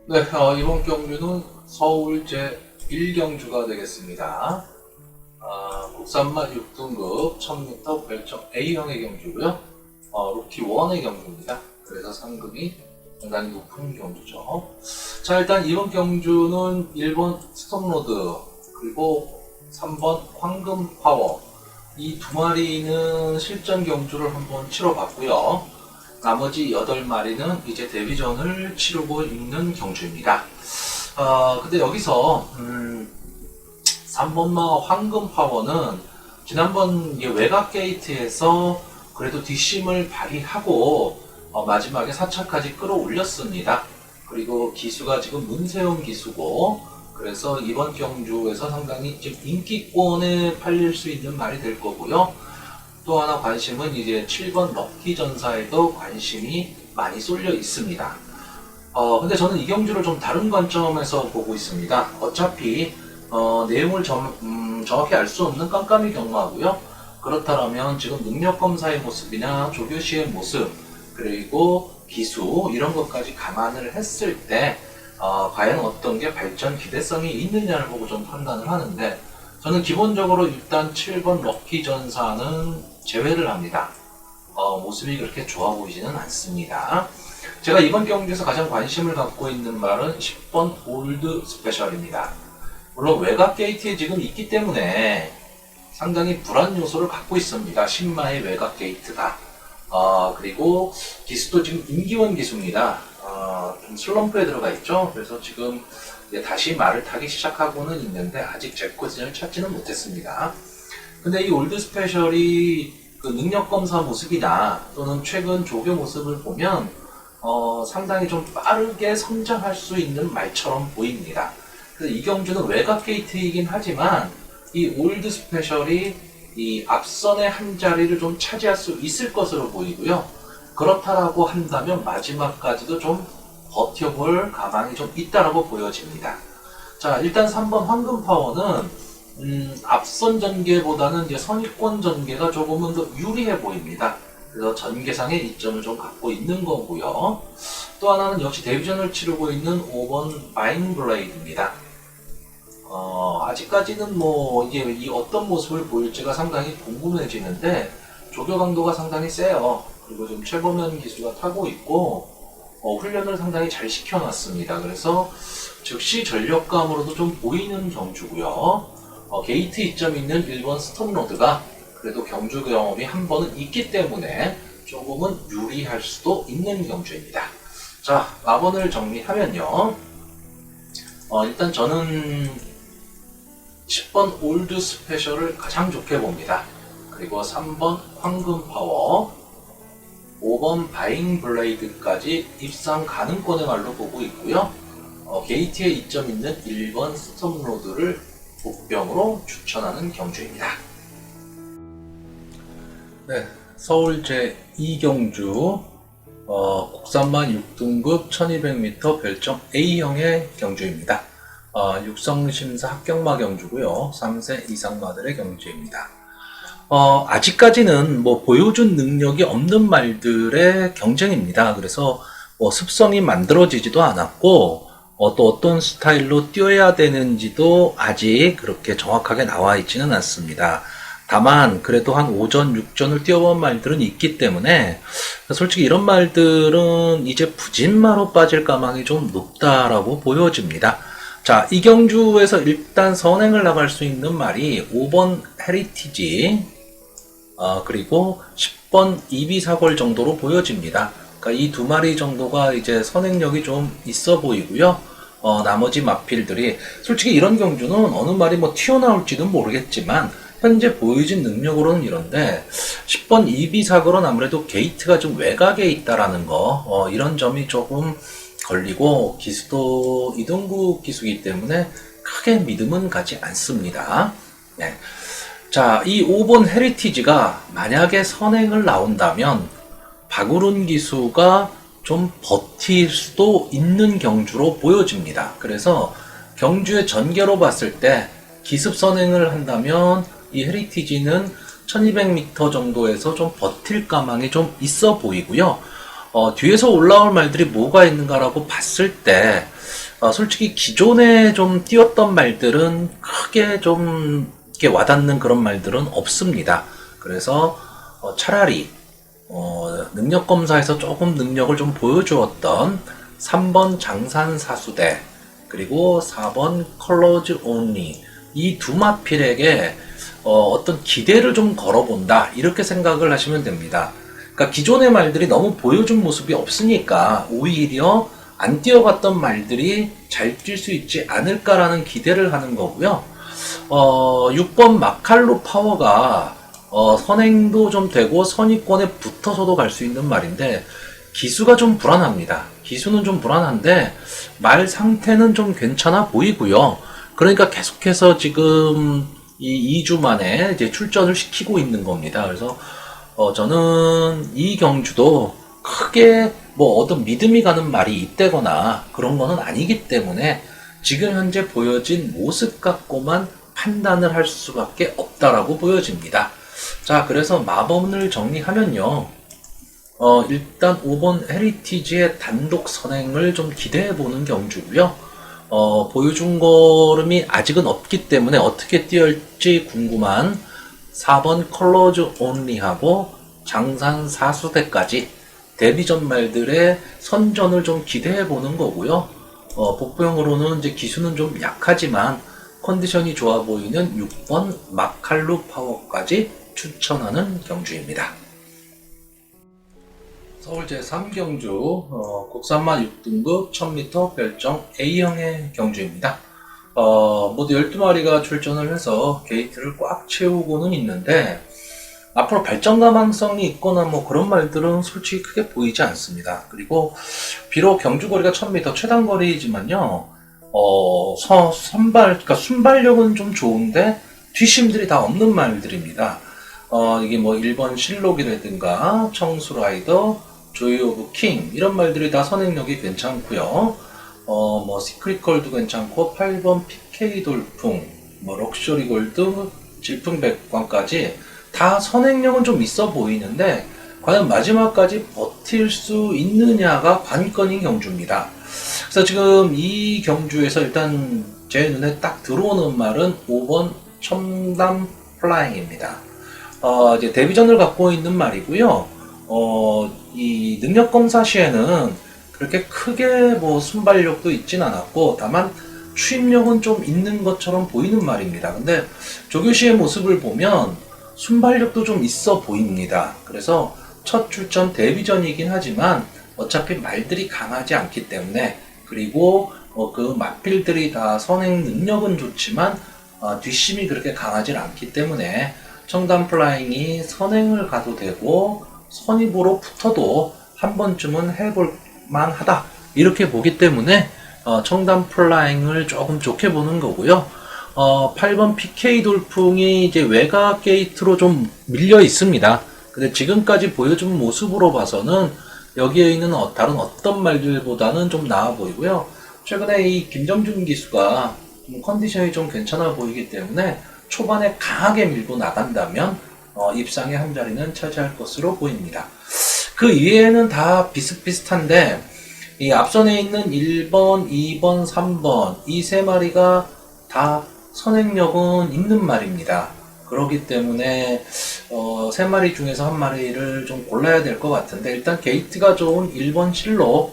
네, 이번 경주는 서울 제1경주가 되겠습니다. 국산맛 6등급 1000m 별정 A형의 경주고요. 루키 1의 경주입니다. 그래서 상금이 상당히 높은 경주죠. 자, 일단 이번 경주는 1번 스톱로드 그리고 3번 황금 파워 이 두 마리는 실전 경주를 한번 치러봤고요. 나머지 8마리는 이제 데뷔전을 치르고 있는 경주입니다. 근데 여기서 3번마 황금 파워는 지난번 외곽 게이트에서 그래도 뒷심을 발휘하고 마지막에 4차까지 끌어올렸습니다. 그리고 기수가 지금 문세용 기수고, 그래서 이번 경주에서 상당히 지금 인기권에 팔릴 수 있는 말이 될 거고요. 또 하나 관심은 이제 7번 럭키 전사에도 관심이 많이 쏠려 있습니다. 근데 저는 이 경주를 좀 다른 관점에서 보고 있습니다. 어차피 내용을 정확히 알 수 없는 깜깜이 경마고요. 그렇다면 지금 능력 검사의 모습이나 조교시의 모습 그리고 기수 이런 것까지 감안을 했을 때 과연 어떤 게 발전 기대성이 있느냐를 보고 좀 판단을 하는데, 저는 기본적으로 일단 7번 럭키 전사는 제외를 합니다. 모습이 그렇게 좋아 보이지는 않습니다. 제가 이번 경기에서 가장 관심을 갖고 있는 말은 10번 올드 스페셜입니다. 물론 외곽 게이트에 지금 있기 때문에 상당히 불안 요소를 갖고 있습니다. 신마의 외곽 게이트가. 그리고 기수도 지금 임기원 기수입니다. 좀 슬럼프에 들어가 있죠. 그래서 지금 다시 말을 타기 시작하고는 있는데 아직 제 포지션을 찾지는 못했습니다. 근데 이 올드 스페셜이 그 능력 검사 모습이나 또는 최근 조교 모습을 보면 상당히 좀 빠르게 성장할 수 있는 말처럼 보입니다. 그래서 이 경주는 외곽 게이트이긴 하지만 이 올드 스페셜이 이 앞선의 한 자리를 좀 차지할 수 있을 것으로 보이고요. 그렇다라고 한다면 마지막까지도 좀 버텨볼 가망이 좀 있다라고 보여집니다. 자, 일단 3번 황금 파워는 앞선 전개보다는 이제 선입권 전개가 조금은 더 유리해 보입니다. 그래서 전개상의 이점을 좀 갖고 있는 거고요. 또 하나는 역시 데뷔전을 치르고 있는 5번 바잉 블레이드입니다. 아직까지는 이게 이 어떤 모습을 보일지가 상당히 궁금해지는데 조교 강도가 상당히 세요. 그리고 좀 최고면 기수가 타고 있고 훈련을 상당히 잘 시켜놨습니다. 그래서 즉시 전력감으로도 좀 보이는 경주고요. 게이트 이점 있는 1번 스톱로드가 그래도 경주 경험이 한 번은 있기 때문에 조금은 유리할 수도 있는 경주입니다. 자, 마번을 정리하면요. 일단 저는 10번 올드 스페셜을 가장 좋게 봅니다. 그리고 3번 황금 파워, 5번 바잉 블레이드까지 입상 가능권의 말로 보고 있고요. 게이트에 이점 있는 1번 스톱로드를 복병으로 추천하는 경주입니다. 네, 서울 제2경주 국산만 6등급 1200m 별정 A형의 경주입니다. 육성심사 합격마 경주고요. 3세 이상마들의 경주입니다. 아직까지는 보여준 능력이 없는 말들의 경쟁입니다. 그래서 습성이 만들어지지도 않았고 또 어떤 스타일로 뛰어야 되는지도 아직 그렇게 정확하게 나와 있지는 않습니다. 다만 그래도 한 5전, 6전을 뛰어본 말들은 있기 때문에 솔직히 이런 말들은 이제 부진마로 빠질 가망이 좀 높다라고 보여집니다. 자, 이 경주에서 일단 선행을 나갈 수 있는 말이 5번 헤리티지 그리고 10번 이비사골 정도로 보여집니다. 그러니까 이 두 마리 정도가 이제 선행력이 좀 있어 보이고요. 나머지 마필들이 솔직히 이런 경주는 어느 말이 튀어나올지는 모르겠지만 현재 보여진 능력으로는 이런데 10번 이비사골은 아무래도 게이트가 좀 외곽에 있다라는 거 이런 점이 조금 걸리고 기수도 이동국 기수이기 때문에 크게 믿음은 가지 않습니다. 네. 자, 이 5번 헤리티지가 만약에 선행을 나온다면 박우룬 기수가 좀 버틸 수도 있는 경주로 보여집니다. 그래서 경주의 전개로 봤을 때 기습 선행을 한다면 이 헤리티지는 1200m 정도에서 좀 버틸 가망이 좀 있어 보이고요. 뒤에서 올라올 말들이 뭐가 있는가라고 봤을 때, 솔직히 기존에 좀 띄웠던 말들은 크게 좀 이렇게 와닿는 그런 말들은 없습니다. 그래서 차라리 능력 검사에서 조금 능력을 좀 보여주었던 3번 장산사수대 그리고 4번 컬러즈 온리 이 두 마필에게 어떤 기대를 좀 걸어본다 이렇게 생각을 하시면 됩니다. 그러니까 기존의 말들이 너무 보여준 모습이 없으니까 오히려 안 뛰어갔던 말들이 잘 뛸 수 있지 않을까라는 기대를 하는 거고요. 6번 마칼루 파워가 선행도 좀 되고 선의권에 붙어서도 갈 수 있는 말인데 기수가 좀 불안합니다. 기수는 좀 불안한데 말 상태는 좀 괜찮아 보이고요. 그러니까 계속해서 지금 이 2주 만에 이제 출전을 시키고 있는 겁니다. 그래서 저는 이 경주도 크게 뭐 어떤 믿음이 가는 말이 있다거나 그런 거는 아니기 때문에 지금 현재 보여진 모습 갖고만 판단을 할 수밖에 없다라고 보여집니다. 자, 그래서 마법을 정리하면요. 일단 5번 헤리티지의 단독 선행을 좀 기대해보는 경주고요. 보여준 걸음이 아직은 없기 때문에 어떻게 뛰어올지 궁금한 4번 컬러즈 온리하고 장산 사수대까지 데뷔전 말들의 선전을 좀 기대해보는 거고요. 복부형으로는 이제 기수는 좀 약하지만 컨디션이 좋아 보이는 6번 마칼루 파워까지 추천하는 경주입니다. 서울 제3경주 국산마 6등급 1000m 별정 A형의 경주입니다. 모두 12마리가 출전을 해서 게이트를 꽉 채우고는 있는데 앞으로 발전 가망성이 있거나 뭐 그런 말들은 솔직히 크게 보이지 않습니다. 그리고 비록 경주거리가 1000m 최단거리지만요. 그러니까 순발력은 좀 좋은데 뒷심들이 다 없는 말들입니다. 이게 뭐 1번 실록이라든가 청수라이더, 조이 오브 킹 이런 말들이 다 선행력이 괜찮고요. 뭐 시크릿걸도 괜찮고 8번 PK 돌풍, 뭐 럭셔리 골드, 질풍백광까지 다 선행력은 좀 있어 보이는데 과연 마지막까지 버틸 수 있느냐가 관건인 경주입니다. 그래서 지금 이 경주에서 일단 제 눈에 딱 들어오는 말은 5번 첨단 플라잉입니다. 이제 데뷔전을 갖고 있는 말이고요. 이 능력 검사 시에는 그렇게 크게 뭐 순발력도 있진 않았고 다만 추임력은 좀 있는 것처럼 보이는 말입니다. 근데 조교시의 모습을 보면 순발력도 좀 있어 보입니다. 그래서 첫 출전 데뷔전이긴 하지만 어차피 말들이 강하지 않기 때문에 그리고 그 마필들이 다 선행 능력은 좋지만 뒷심이 그렇게 강하지 않기 때문에 청단 플라잉이 선행을 가도 되고 선입으로 붙어도 한 번쯤은 해볼 만하다 이렇게 보기 때문에 청단 플라잉을 조금 좋게 보는 거고요. 8번 PK 돌풍이 이제 외곽 게이트로 좀 밀려 있습니다. 근데 지금까지 보여준 모습으로 봐서는 여기에 있는 다른 어떤 말들보다는 좀 나아 보이고요. 최근에 이 김정준 기수가 좀 컨디션이 좀 괜찮아 보이기 때문에 초반에 강하게 밀고 나간다면 입상의 한 자리는 차지할 것으로 보입니다. 그 이외에는 다 비슷비슷한데 이 앞선에 있는 1번, 2번, 3번 이 세 마리가 다 선행력은 있는 말입니다. 그렇기 때문에 세 마리 중에서 한 마리를 좀 골라야 될 것 같은데 일단 게이트가 좋은 1번 실록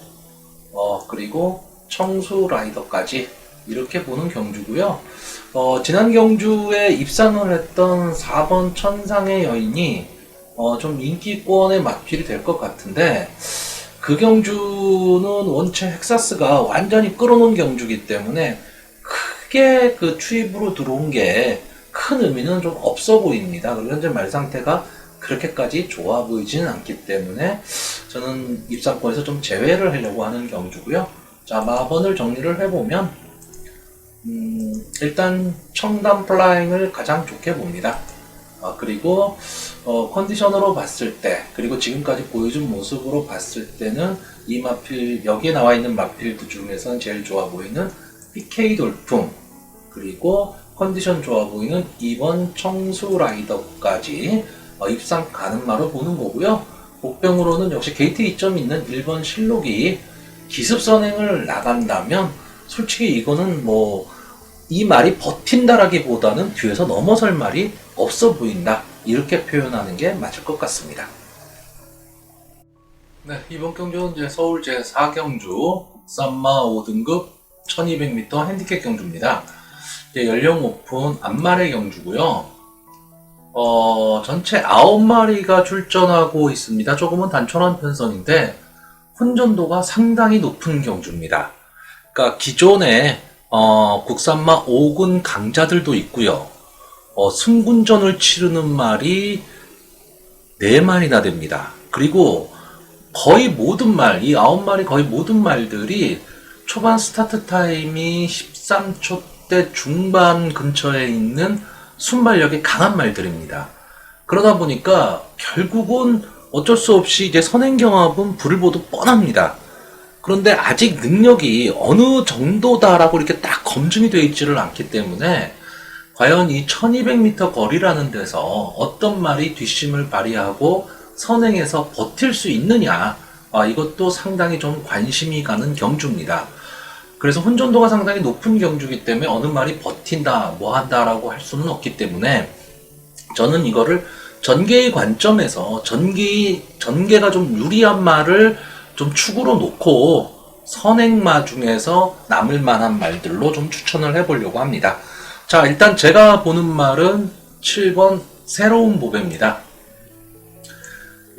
그리고 청수 라이더까지 이렇게 보는 경주고요. 지난 경주에 입상을 했던 4번 천상의 여인이 좀 인기권의 마필이 될 것 같은데 그 경주는 원체 헥사스가 완전히 끌어놓은 경주이기 때문에 크게 그 추입으로 들어온 게 큰 의미는 좀 없어 보입니다. 그리고 현재 말 상태가 그렇게까지 좋아 보이지는 않기 때문에 저는 입상권에서 좀 제외를 하려고 하는 경주고요. 자, 마번을 정리를 해보면 일단 청단 플라잉을 가장 좋게 봅니다. 그리고 컨디션으로 봤을 때 그리고 지금까지 보여준 모습으로 봤을 때는 이 마필 여기에 나와 있는 마필들 중에서는 제일 좋아 보이는 PK 돌풍 그리고 컨디션 좋아 보이는 2번 청수 라이더까지 입상 가능마로 보는 거고요. 복병으로는 역시 게이트 2점 있는 1번 실록이 기습 선행을 나간다면 솔직히 이거는 뭐 이 말이 버틴다라기보다는 뒤에서 넘어설 말이 없어 보인다, 이렇게 표현하는 게 맞을 것 같습니다. 네, 이번 경주는 이제 서울 제4경주 쌈마 5등급 1200m 핸디캡 경주입니다. 이제 연령 오픈 앞말의 경주고요. 전체 9마리가 출전하고 있습니다. 조금은 단촐한 편성인데 혼전도가 상당히 높은 경주입니다. 그러니까 기존에 국산마 5군 강자들도 있고요. 승군전을 치르는 말이 4마리나 됩니다. 그리고 거의 모든 말, 이 9마리 거의 모든 말들이 초반 스타트 타임이 13초대 중반 근처에 있는 순발력이 강한 말들입니다. 그러다 보니까 결국은 어쩔 수 없이 이제 선행경합은 불을 보듯 뻔합니다. 그런데 아직 능력이 어느 정도다라고 이렇게 딱 검증이 되어 있지를 않기 때문에 과연 이 1200m 거리라는 데서 어떤 말이 뒷심을 발휘하고 선행해서 버틸 수 있느냐, 이것도 상당히 좀 관심이 가는 경주입니다. 그래서 혼전도가 상당히 높은 경주이기 때문에 어느 말이 버틴다, 뭐 한다라고 할 수는 없기 때문에 저는 이거를 전개의 관점에서 전개가 좀 유리한 말을 좀 축으로 놓고 선행마 중에서 남을 만한 말들로 좀 추천을 해보려고 합니다. 자, 일단 제가 보는 말은 7번 새로운 보배입니다.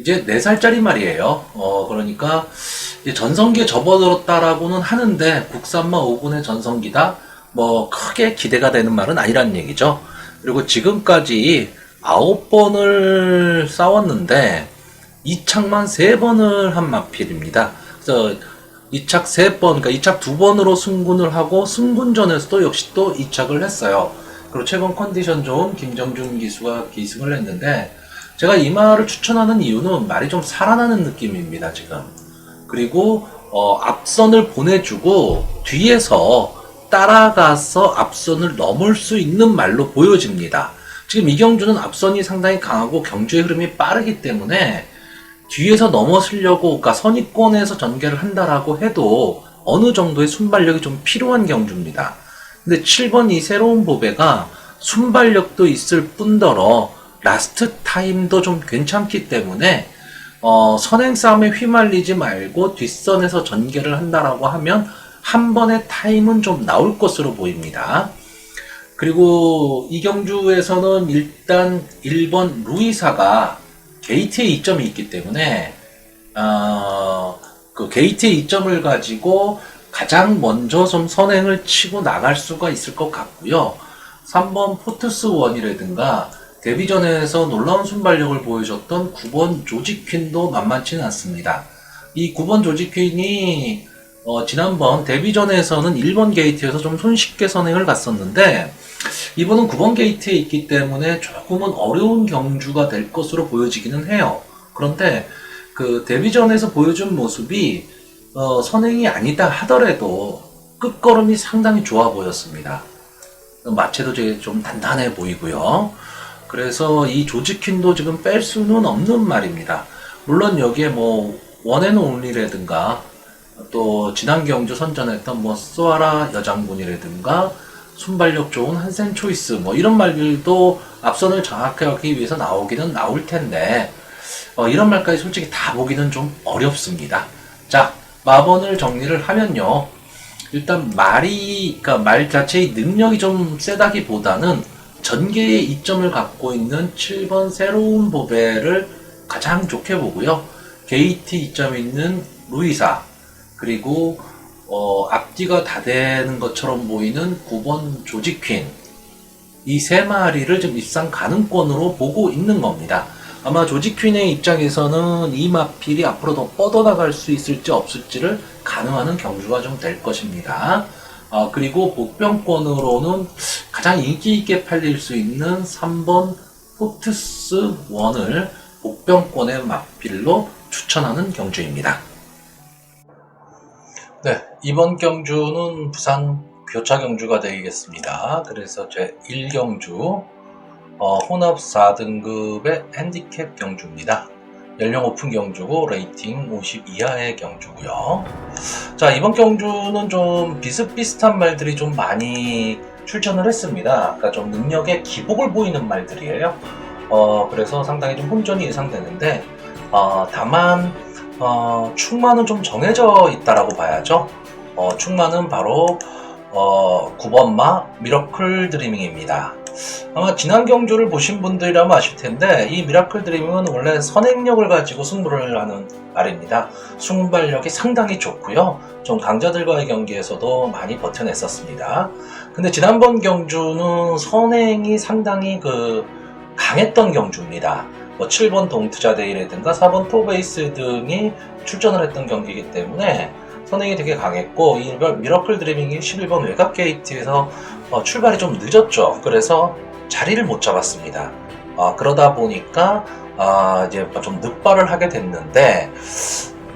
이제 4살짜리 말이에요. 그러니까 이제 전성기에 접어들었다라고는 하는데 국산마 5군의 전성기다, 뭐 크게 기대가 되는 말은 아니라는 얘기죠. 그리고 지금까지 9번을 싸웠는데 2착만 3번을 한 마필입니다. 그래서 2착 3번, 그러니까 2착 2번으로 승군을 하고 승군전에서도 역시 또 2착을 했어요. 그리고 최근 컨디션 좋은 김정준 기수가 기승을 했는데 제가 이 말을 추천하는 이유는 말이 좀 살아나는 느낌입니다, 지금. 그리고 앞선을 보내주고 뒤에서 따라가서 앞선을 넘을 수 있는 말로 보여집니다. 지금 이 경주는 앞선이 상당히 강하고 경주의 흐름이 빠르기 때문에 뒤에서 넘어서려고, 그러니까 선입권에서 전개를 한다라고 해도 어느 정도의 순발력이 좀 필요한 경주입니다. 근데 7번 이 새로운 보배가 순발력도 있을 뿐더러 라스트 타임도 좀 괜찮기 때문에 선행 싸움에 휘말리지 말고 뒷선에서 전개를 한다라고 하면 한 번의 타임은 좀 나올 것으로 보입니다. 그리고 이 경주에서는 일단 1번 루이사가 게이트에 2점이 있기 때문에 그 게이트의 2점을 가지고 가장 먼저 좀 선행을 치고 나갈 수가 있을 것 같고요. 3번 포트스 원이라든가 데뷔전에서 놀라운 순발력을 보여줬던 9번 조지퀸도 만만치는 않습니다. 이 9번 조지퀸이 지난번 데뷔전에서는 1번 게이트에서 좀 손쉽게 선행을 갔었는데 이번은 9번 게이트에 있기 때문에 조금은 어려운 경주가 될 것으로 보여지기는 해요. 그런데 그 데뷔전에서 보여준 모습이 선행이 아니다 하더라도 끝걸음이 상당히 좋아 보였습니다. 마체도 좀 단단해 보이고요. 그래서 이 조지퀸도 지금 뺄 수는 없는 말입니다. 물론 여기에 뭐 원앤온리라든가 또 지난 경주 선전했던 뭐 쏘아라 여장군이라든가 순발력 좋은 한센 초이스 뭐 이런 말들도 앞선을 장악하기 위해서 나오기는 나올 텐데 이런 말까지 솔직히 다 보기는 좀 어렵습니다. 자, 마번을 정리를 하면요. 일단 그러니까 말 자체의 능력이 좀 세다기보다는 전개의 이점을 갖고 있는 7번 새로운 보배를 가장 좋게 보고요. 게이트 이점이 있는 루이사, 그리고 앞뒤가 다 되는 것처럼 보이는 9번 조지퀸, 이 세 마리를 좀 입상 가능권으로 보고 있는 겁니다. 아마 조지퀸의 입장에서는 이 마필이 앞으로 더 뻗어나갈 수 있을지 없을지를 가늠하는 경주가 좀 될 것입니다. 그리고 복병권으로는 가장 인기 있게 팔릴 수 있는 3번 포트스 원을 복병권의 마필로 추천하는 경주입니다. 네, 이번 경주는 부산 교차 경주가 되겠습니다. 그래서 제 1경주 혼합 4등급의 핸디캡 경주입니다. 연령 오픈 경주고 레이팅 50 이하의 경주고요. 자, 이번 경주는 좀 비슷비슷한 말들이 좀 많이 출전을 했습니다. 그러니까 좀 능력의 기복을 보이는 말들이에요. 그래서 상당히 좀 혼전이 예상되는데, 다만 충마는 좀 정해져 있다라고 봐야죠. 충마는 바로 9번마 미러클 드리밍입니다. 아마 지난 경주를 보신 분들이라면 아실 텐데, 이 미라클 드리밍은 원래 선행력을 가지고 승부를 하는 말입니다. 순발력이 상당히 좋고요. 좀 강자들과의 경기에서도 많이 버텨냈었습니다. 근데 지난번 경주는 선행이 상당히 강했던 경주입니다. 7번 동투자데이라든가 4번 토베이스 등이 출전을 했던 경기이기 때문에 선행이 되게 강했고, 이 미러클 드리밍이 11번 외곽 게이트에서 출발이 좀 늦었죠. 그래서 자리를 못 잡았습니다. 그러다 보니까 이제 좀 늑발을 하게 됐는데,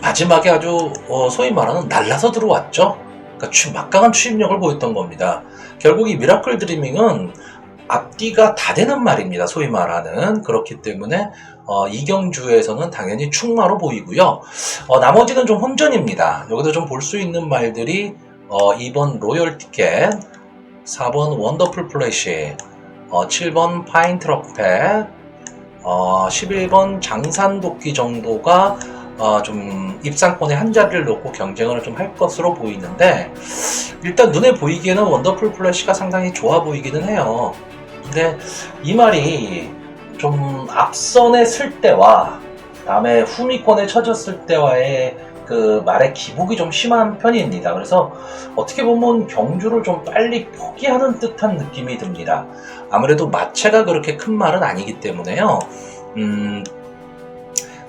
마지막에 아주 소위 말하는 날라서 들어왔죠. 그러니까 막강한 추임력을 보였던 겁니다. 결국 이 미러클 드리밍은 앞뒤가 다 되는 말입니다. 소위 말하는. 그렇기 때문에 이 경주에서는 당연히 충마로 보이고요. 나머지는 좀 혼전입니다. 여기서 좀 볼 수 있는 말들이 2번 로열 티켓, 4번 원더풀 플래시, 7번 파인 트럼펫, 11번 장산도끼 정도가 좀 입상권에 한 자리를 놓고 경쟁을 좀 할 것으로 보이는데, 일단 눈에 보이기에는 원더풀 플래시가 상당히 좋아 보이기는 해요. 근데 이 말이 좀 앞선에 쓸 때와 다음에 후미권에 쳐졌을 때와의 말의 기복이 좀 심한 편입니다. 그래서 어떻게 보면 경주를 좀 빨리 포기하는 듯한 느낌이 듭니다. 아무래도 마체가 그렇게 큰 말은 아니기 때문에요.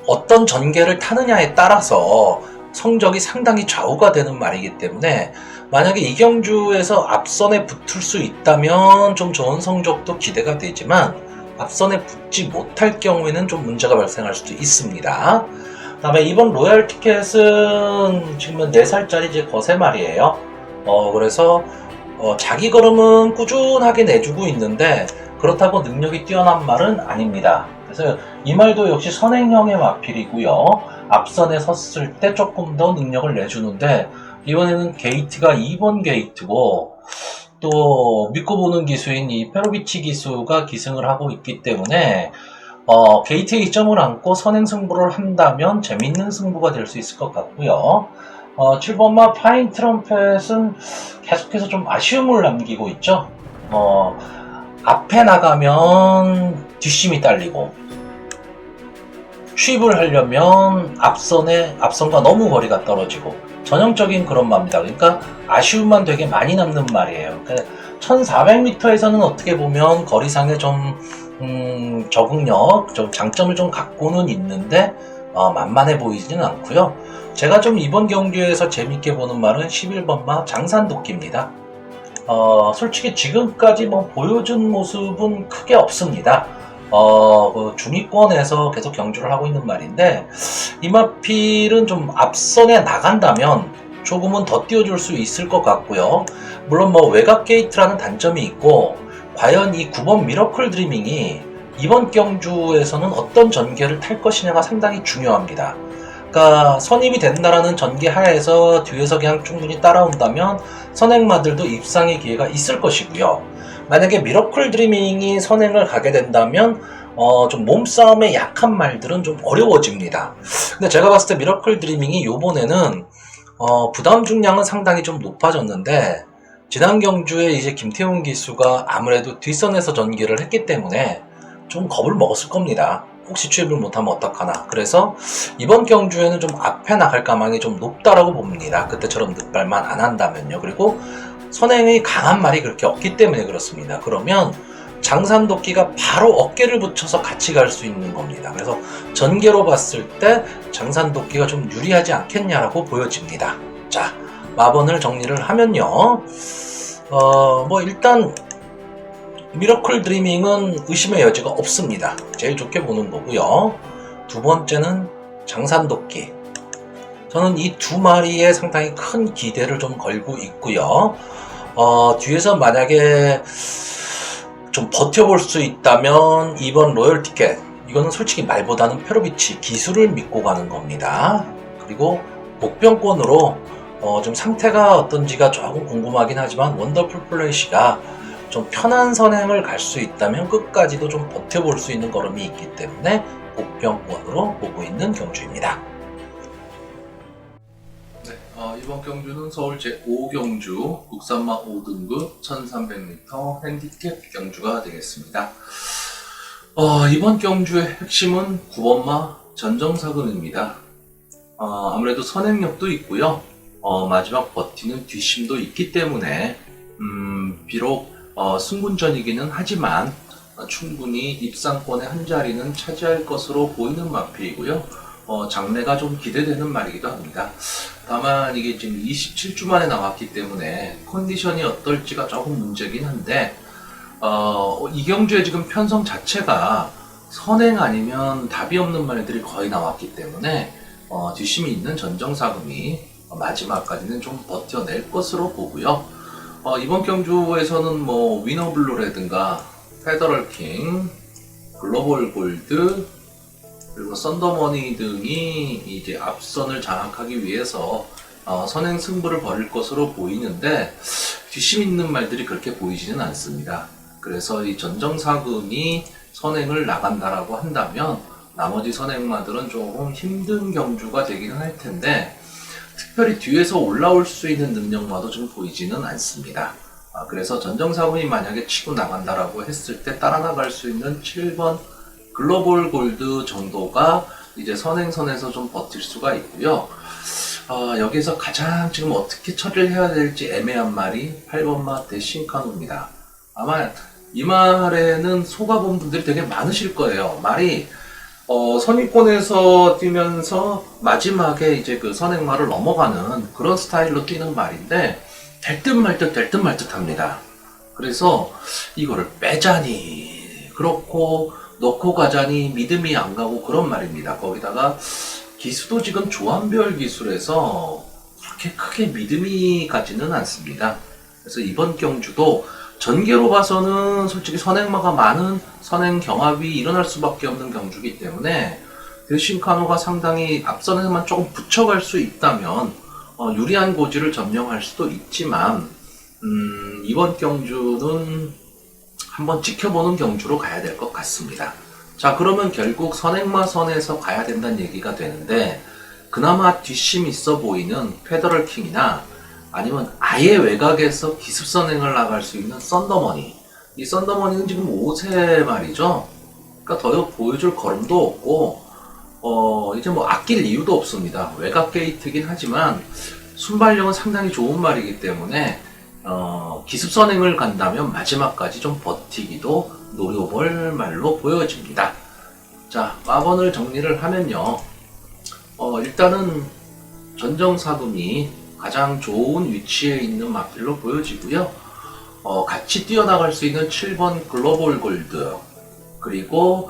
어떤 전개를 타느냐에 따라서 성적이 상당히 좌우가 되는 말이기 때문에, 만약에 이 경주에서 앞선에 붙을 수 있다면 좀 좋은 성적도 기대가 되지만, 앞선에 붙지 못할 경우에는 좀 문제가 발생할 수도 있습니다. 다음에 이번 로얄 티켓은 지금 4살짜리 이제 거세 말이에요. 그래서 자기 걸음은 꾸준하게 내주고 있는데, 그렇다고 능력이 뛰어난 말은 아닙니다. 그래서 이 말도 역시 선행형의 마필이고요. 앞선에 섰을 때 조금 더 능력을 내주는데, 이번에는 게이트가 2번 게이트고, 또 믿고 보는 기수인 이 페로비치 기수가 기승을 하고 있기 때문에 게이트에 이점을 안고 선행 승부를 한다면 재밌는 승부가 될 수 있을 것 같고요. 7번마 파인 트럼펫은 계속해서 좀 아쉬움을 남기고 있죠. 앞에 나가면 뒷심이 딸리고, 취입을 하려면 앞선과 너무 거리가 떨어지고, 전형적인 그런 말입니다. 그러니까 아쉬움만 되게 많이 남는 말이에요. 1400m에서는 어떻게 보면 거리상의 좀 적응력, 좀 장점을 좀 갖고는 있는데 만만해 보이지는 않고요. 제가 좀 이번 경기에서 재밌게 보는 말은 11번마 장산도끼입니다. 솔직히 지금까지 보여준 모습은 크게 없습니다. 중위권에서 계속 경주를 하고 있는 말인데, 이 마필은 좀 앞선에 나간다면 조금은 더 띄워줄 수 있을 것 같고요. 물론 외곽 게이트라는 단점이 있고, 과연 이 9번 미러클 드리밍이 이번 경주에서는 어떤 전개를 탈 것이냐가 상당히 중요합니다. 그러니까 선임이 된다라는 전개 하에서 뒤에서 그냥 충분히 따라온다면 선행마들도 입상의 기회가 있을 것이고요. 만약에 미러클 드리밍이 선행을 가게 된다면 좀 몸싸움에 약한 말들은 좀 어려워집니다. 근데 제가 봤을 때 미러클 드리밍이 요번에는 부담 중량은 상당히 좀 높아졌는데, 지난 경주에 이제 김태훈 기수가 아무래도 뒷선에서 전개를 했기 때문에 좀 겁을 먹었을 겁니다. 혹시 취입을 못하면 어떡하나. 그래서 이번 경주에는 좀 앞에 나갈 가망이 좀 높다라고 봅니다. 그때처럼 늑발만 안 한다면요. 그리고 선행이 강한 말이 그렇게 없기 때문에 그렇습니다. 그러면 장산도끼가 바로 어깨를 붙여서 같이 갈 수 있는 겁니다. 그래서 전개로 봤을 때 장산도끼가 좀 유리하지 않겠냐라고 보여집니다. 자, 마번을 정리를 하면요. 일단 미러클 드리밍은 의심의 여지가 없습니다. 제일 좋게 보는 거고요. 두 번째는 장산도끼. 저는 이 두 마리에 상당히 큰 기대를 좀 걸고 있고요. 뒤에서 만약에 좀 버텨볼 수 있다면 2번 로열 티켓, 이거는 솔직히 말보다는 페로비치 기술을 믿고 가는 겁니다. 그리고 복병권으로 좀 상태가 어떤지가 조금 궁금하긴 하지만 원더풀 플래시가 좀 편한 선행을 갈 수 있다면 끝까지도 좀 버텨볼 수 있는 걸음이 있기 때문에 복병권으로 보고 있는 경주입니다. 네, 이번 경주는 서울 제5경주 국산마 5등급 1300m 핸디캡 경주가 되겠습니다. 이번 경주의 핵심은 9번마 전정사근입니다. 아무래도 선행력도 있고요. 마지막 버티는 뒷심도 있기 때문에 비록 승군전이기는 하지만 충분히 입상권의 한 자리는 차지할 것으로 보이는 마필이고요. 장래가 좀 기대되는 말이기도 합니다. 다만 이게 지금 27주 만에 나왔기 때문에 컨디션이 어떨지가 조금 문제긴 한데 이 경주에 지금 편성 자체가 선행 아니면 답이 없는 말들이 거의 나왔기 때문에 뒷심이 있는 전정사금이 마지막까지는 좀 버텨낼 것으로 보고요. 이번 경주에서는 뭐 위너블루라든가 페더럴킹, 글로벌 골드, 그리고 썬더머니 등이 이제 앞선을 장악하기 위해서 선행 승부를 벌일 것으로 보이는데 뒷심 있는 말들이 그렇게 보이지는 않습니다. 그래서 이 전정사금이 선행을 나간다라고 한다면 나머지 선행마들은 조금 힘든 경주가 되기는 할 텐데 특별히 뒤에서 올라올 수 있는 능력마도 좀 보이지는 않습니다. 그래서 전정사금이 만약에 치고 나간다라고 했을 때 따라 나갈 수 있는 7번 글로벌 골드 정도가 이제 선행선에서 좀 버틸 수가 있고요. 여기서 가장 지금 어떻게 처리를 해야 될지 애매한 말이 8번마 대신카노입니다. 아마 이 말에는 속아본 분들이 되게 많으실 거예요. 말이 선입권에서 뛰면서 마지막에 이제 그 선행마를 넘어가는 그런 스타일로 뛰는 말인데 될 듯 말 듯 합니다. 그래서 이거를 빼자니 그렇고 넣고 가자니 믿음이 안 가고 그런 말입니다. 거기다가 기수도 지금 조한별 기술에서 그렇게 크게 믿음이 가지는 않습니다. 그래서 이번 경주도 전개로 봐서는 솔직히 선행마가 많은 선행 경합이 일어날 수밖에 없는 경주이기 때문에 대신카노가 상당히 앞선에만 조금 붙여갈 수 있다면 유리한 고지를 점령할 수도 있지만 이번 경주는 한번 지켜보는 경주로 가야 될 것 같습니다. 자, 그러면 결국 선행마 선에서 가야 된다는 얘기가 되는데 그나마 뒷심 있어 보이는 페더럴킹이나 아니면 아예 외곽에서 기습선행을 나갈 수 있는 썬더머니. 이 썬더머니는 지금 5세 말이죠. 그러니까 더 보여줄 걸음도 없고 이제 뭐 아낄 이유도 없습니다. 외곽 게이트긴 하지만 순발력은 상당히 좋은 말이기 때문에 기습선행을 간다면 마지막까지 좀 버티기도 노려볼 말로 보여집니다. 자, 마번을 정리를 하면요. 일단은 전정사금이 가장 좋은 위치에 있는 마필로 보여지고요. 같이 뛰어나갈 수 있는 7번 글로벌 골드, 그리고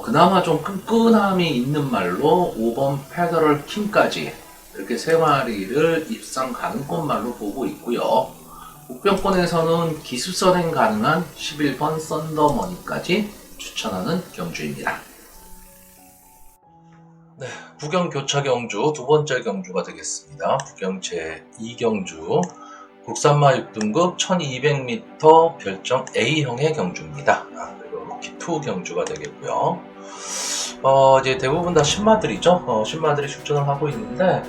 그나마 좀 끈끈함이 있는 말로 5번 페더럴 킹까지 이렇게 세 마리를 입상 가능권 말로 보고 있고요. 복병권에서는 기습선행 가능한 11번 썬더머니까지 추천하는 경주입니다. 네, 부경 교차 경주 두 번째 경주가 되겠습니다. 부경 제2경주 국산마 6등급 1200m 별정 A형의 경주입니다. 그리고 루키2 경주가 되겠고요. 이제 대부분 다 신마들이죠. 신마들이 출전을 하고 있는데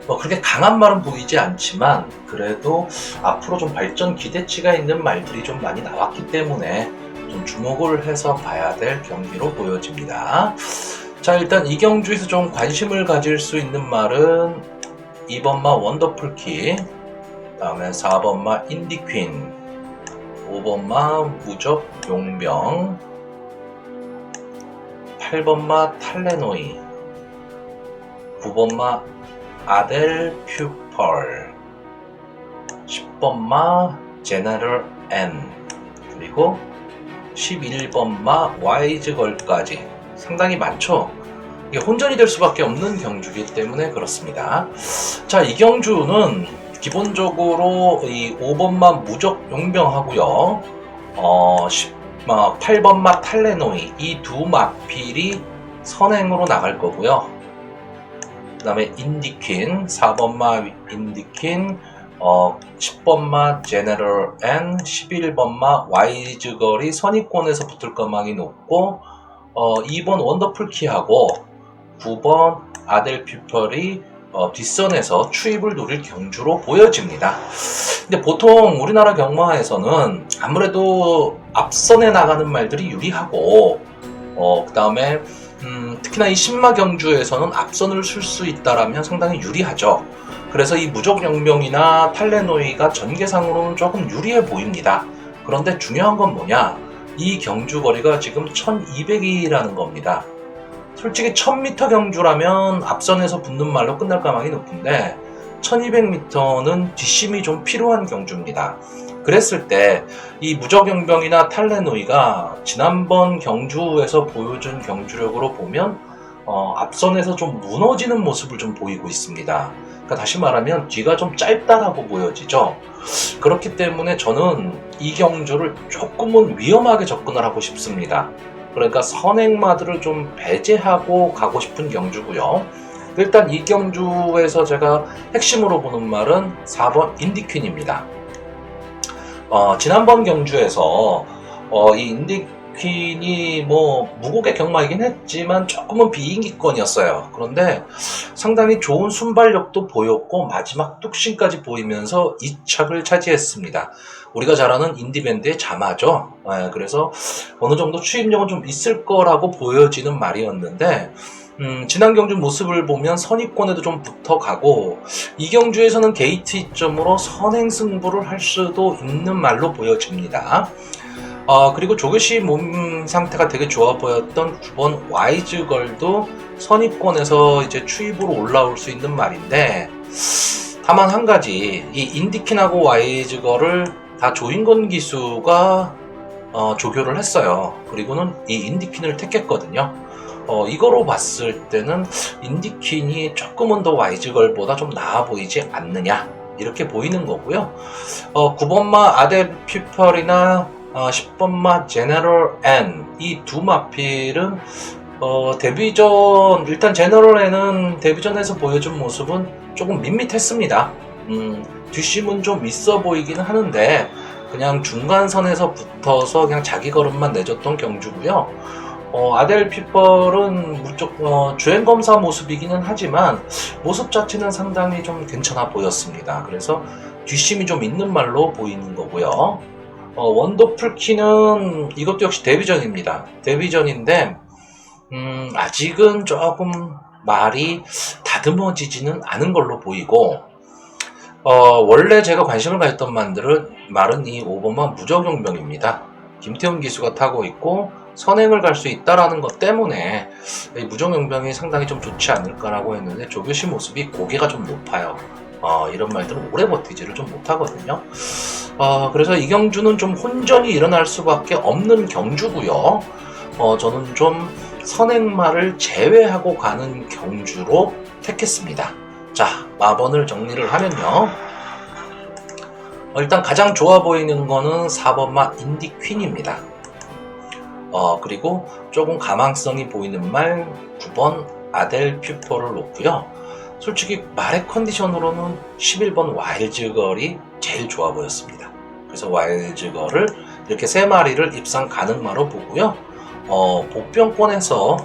그렇게 강한 말은 보이지 않지만 그래도 앞으로 좀 발전 기대치가 있는 말들이 좀 많이 나왔기 때문에 좀 주목을 해서 봐야 될 경기로 보여집니다. 자, 일단 이 경주에서 좀 관심을 가질 수 있는 말은 2번마 원더풀키, 다음에 4번마 인디퀸, 5번마 무적 용병, 8번마 탈레노이, 9번마 아델 퓨펄, 10번마 제너럴 N, 그리고 11번마 와이즈걸까지 상당히 많죠. 이게 혼전이 될 수밖에 없는 경주이기 때문에 그렇습니다. 자, 이 경주는 기본적으로 이 5번마 무적 용병하고요. 8번마 탈레노이 이 두 마필이 선행으로 나갈 거고요. 그 다음에 인디퀸 4번마 인디퀸 10번마 제네럴 N 11번마 와이즈걸이 선입권에서 붙을 가망이 높고 2번 원더풀 키하고 9번 아델 퓨펄이 뒷선에서 추입을 노릴 경주로 보여집니다. 근데 보통 우리나라 경마에서는 아무래도 앞선에 나가는 말들이 유리하고 그 다음에 특히나 이 신마 경주에서는 앞선을 쓸 수 있다라면 상당히 유리하죠. 그래서 이 무적영명이나 탈레노이가 전개상으로는 조금 유리해 보입니다. 그런데 중요한 건 뭐냐? 이 경주 거리가 지금 1200이라는 겁니다. 솔직히 1000m 경주라면 앞선에서 붙는 말로 끝날 가망이 높은데 1200m는 뒷심이 좀 필요한 경주입니다. 그랬을 때 이 무적영병이나 탈레노이가 지난번 경주에서 보여준 경주력으로 보면 앞선에서 좀 무너지는 모습을 좀 보이고 있습니다. 그러니까 다시 말하면 뒤가 좀 짧다라고 보여지죠. 그렇기 때문에 저는 이 경주를 조금은 위험하게 접근을 하고 싶습니다. 그러니까 선행마들을 좀 배제하고 가고 싶은 경주고요. 일단 이 경주에서 제가 핵심으로 보는 말은 4번 인디퀸입니다. 지난번 경주에서 이 인디퀸이 무곡의 경마이긴 했지만 조금은 비인기권이었어요. 그런데 상당히 좋은 순발력도 보였고 마지막 뚝심까지 보이면서 2착을 차지했습니다. 우리가 잘 아는 인디밴드의 자마죠. 그래서 어느 정도 추임력은 좀 있을 거라고 보여지는 말이었는데 지난 경주 모습을 보면 선입권에도 좀 붙어가고 이 경주에서는 게이트 이점으로 선행 승부를 할 수도 있는 말로 보여집니다. 그리고 조교시 몸 상태가 되게 좋아 보였던 9번 와이즈걸도 선입권에서 이제 추입으로 올라올 수 있는 말인데 다만 한 가지 이 인디킨하고 와이즈걸을 다 조인건 기수가 조교를 했어요. 그리고는 이 인디킨을 택했거든요. 이거로 봤을 때는 인디퀸이 조금은 더 와이즈걸보다 좀 나아 보이지 않느냐 이렇게 보이는 거고요. 9번마 아델 퓨펄이나 10번마 제네럴 N 이 두 마필은 데뷔전 일단 제너럴 N은 데뷔전에서 보여준 모습은 조금 밋밋했습니다. 뒷심은 좀 있어 보이긴 하는데 그냥 중간선에서 붙어서 그냥 자기 걸음만 내줬던 경주고요. 아델 퓨펄은 무척 주행검사 모습이기는 하지만 모습 자체는 상당히 좀 괜찮아 보였습니다. 그래서 뒷심이 좀 있는 말로 보이는 거고요. 원더풀 키는 이것도 역시 데뷔전입니다. 데뷔전인데 아직은 조금 말이 다듬어지지는 않은 걸로 보이고 원래 제가 관심을 가졌던 말은 이 5번만 무적용병입니다. 김태훈 기수가 타고 있고 선행을 갈 수 있다라는 것 때문에 이 무적용병이 상당히 좀 좋지 않을까라고 했는데 조교시 모습이 고개가 좀 높아요. 이런 말들은 오래 버티지를 좀 못하거든요. 그래서 이 경주는 좀 혼전이 일어날 수밖에 없는 경주고요. 저는 좀 선행마를 제외하고 가는 경주로 택했습니다. 자, 마번을 정리를 하면요. 일단 가장 좋아 보이는 거는 4번마 인디퀸입니다. 그리고 조금 가망성이 보이는 말 9번 아델 퓨퍼를 놓고요. 솔직히 말의 컨디션으로는 11번 와일즈걸이 제일 좋아 보였습니다. 그래서 와일즈걸을 이렇게 세 마리를 입상 가능마로 보고요. 복병권에서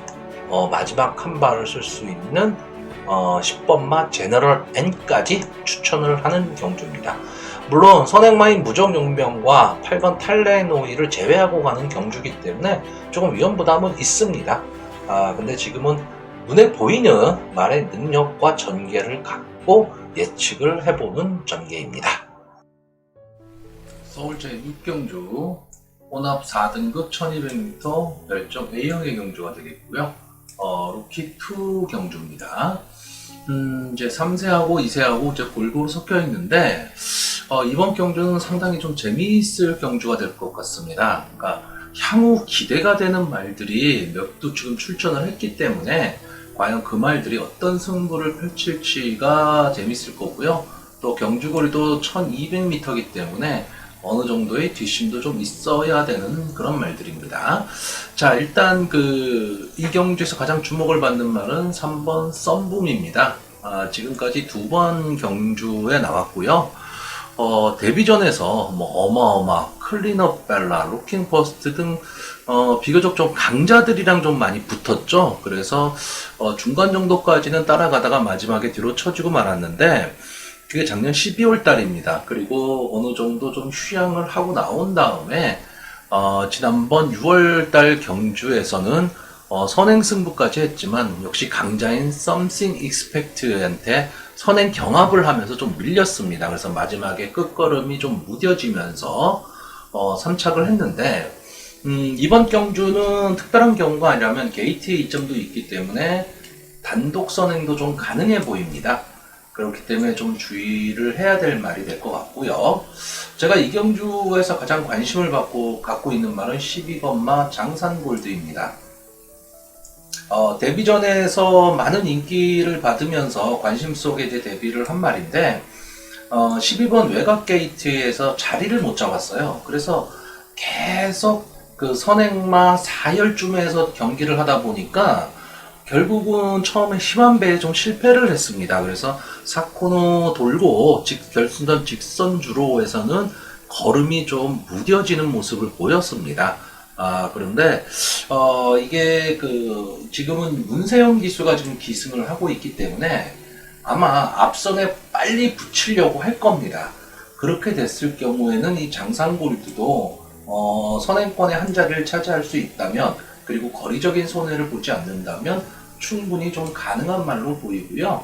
마지막 한 발을 쓸 수 있는 10번마 제너럴 N까지 추천을 하는 경주입니다. 물론 선행마인 무적용병과 8번 탈레노이를 제외하고 가는 경주이기 때문에 조금 위험 부담은 있습니다. 근데 지금은 눈에 보이는 말의 능력과 전개를 갖고 예측을 해보는 전개입니다. 서울제 6경주 혼합 4등급 1200m 멸종 A형의 경주가 되겠고요. 루키 2 경주입니다. 이제 3세하고 2세하고 이제 골고루 섞여 있는데 이번 경주는 상당히 좀 재미있을 경주가 될 것 같습니다. 그러니까 향후 기대가 되는 말들이 몇 두 지금 출전을 했기 때문에 과연 그 말들이 어떤 승부를 펼칠지가 재밌을 거고요. 또 경주거리도 1200m이기 때문에 어느 정도의 뒷심도 좀 있어야 되는 그런 말들입니다. 자, 일단 이 경주에서 가장 주목을 받는 말은 3번 썸붐입니다. 지금까지 2번 경주에 나왔고요. 데뷔전에서 뭐 어마어마, 클린업 벨라, 루킹 퍼스트 등 비교적 좀 강자들이랑 좀 많이 붙었죠. 그래서 중간 정도까지는 따라가다가 마지막에 뒤로 쳐지고 말았는데 그게 작년 12월 달입니다. 그리고 어느 정도 좀 휴양을 하고 나온 다음에 지난번 6월 달 경주에서는 선행 승부까지 했지만 역시 강자인 Something Expect한테 선행 경합을 하면서 좀 밀렸습니다. 그래서 마지막에 끝걸음이 좀 무뎌지면서 3착을 했는데 이번 경주는 특별한 경우가 아니라면 게이트의 이점도 있기 때문에 단독 선행도 좀 가능해 보입니다. 그렇기 때문에 좀 주의를 해야 될 말이 될 것 같고요. 제가 이 경주에서 가장 관심을 갖고 있는 말은 12번마 장산골드입니다. 데뷔전에서 많은 인기를 받으면서 관심 속에 이제 데뷔를 한 말인데 12번 외곽 게이트에서 자리를 못 잡았어요. 그래서 계속 그 선행마 4열쯤에서 경기를 하다 보니까 결국은 처음에 심한 배에 좀 실패를 했습니다. 그래서 4코너 돌고 결승전 직선주로에서는 걸음이 좀 무뎌지는 모습을 보였습니다. 그런데 이게 지금은 문세영 기수가 지금 기승을 하고 있기 때문에 아마 앞선에 빨리 붙이려고 할 겁니다. 그렇게 됐을 경우에는 이 장산골드도 선행권의 한 자리를 차지할 수 있다면, 그리고 거리적인 손해를 보지 않는다면 충분히 좀 가능한 말로 보이고요.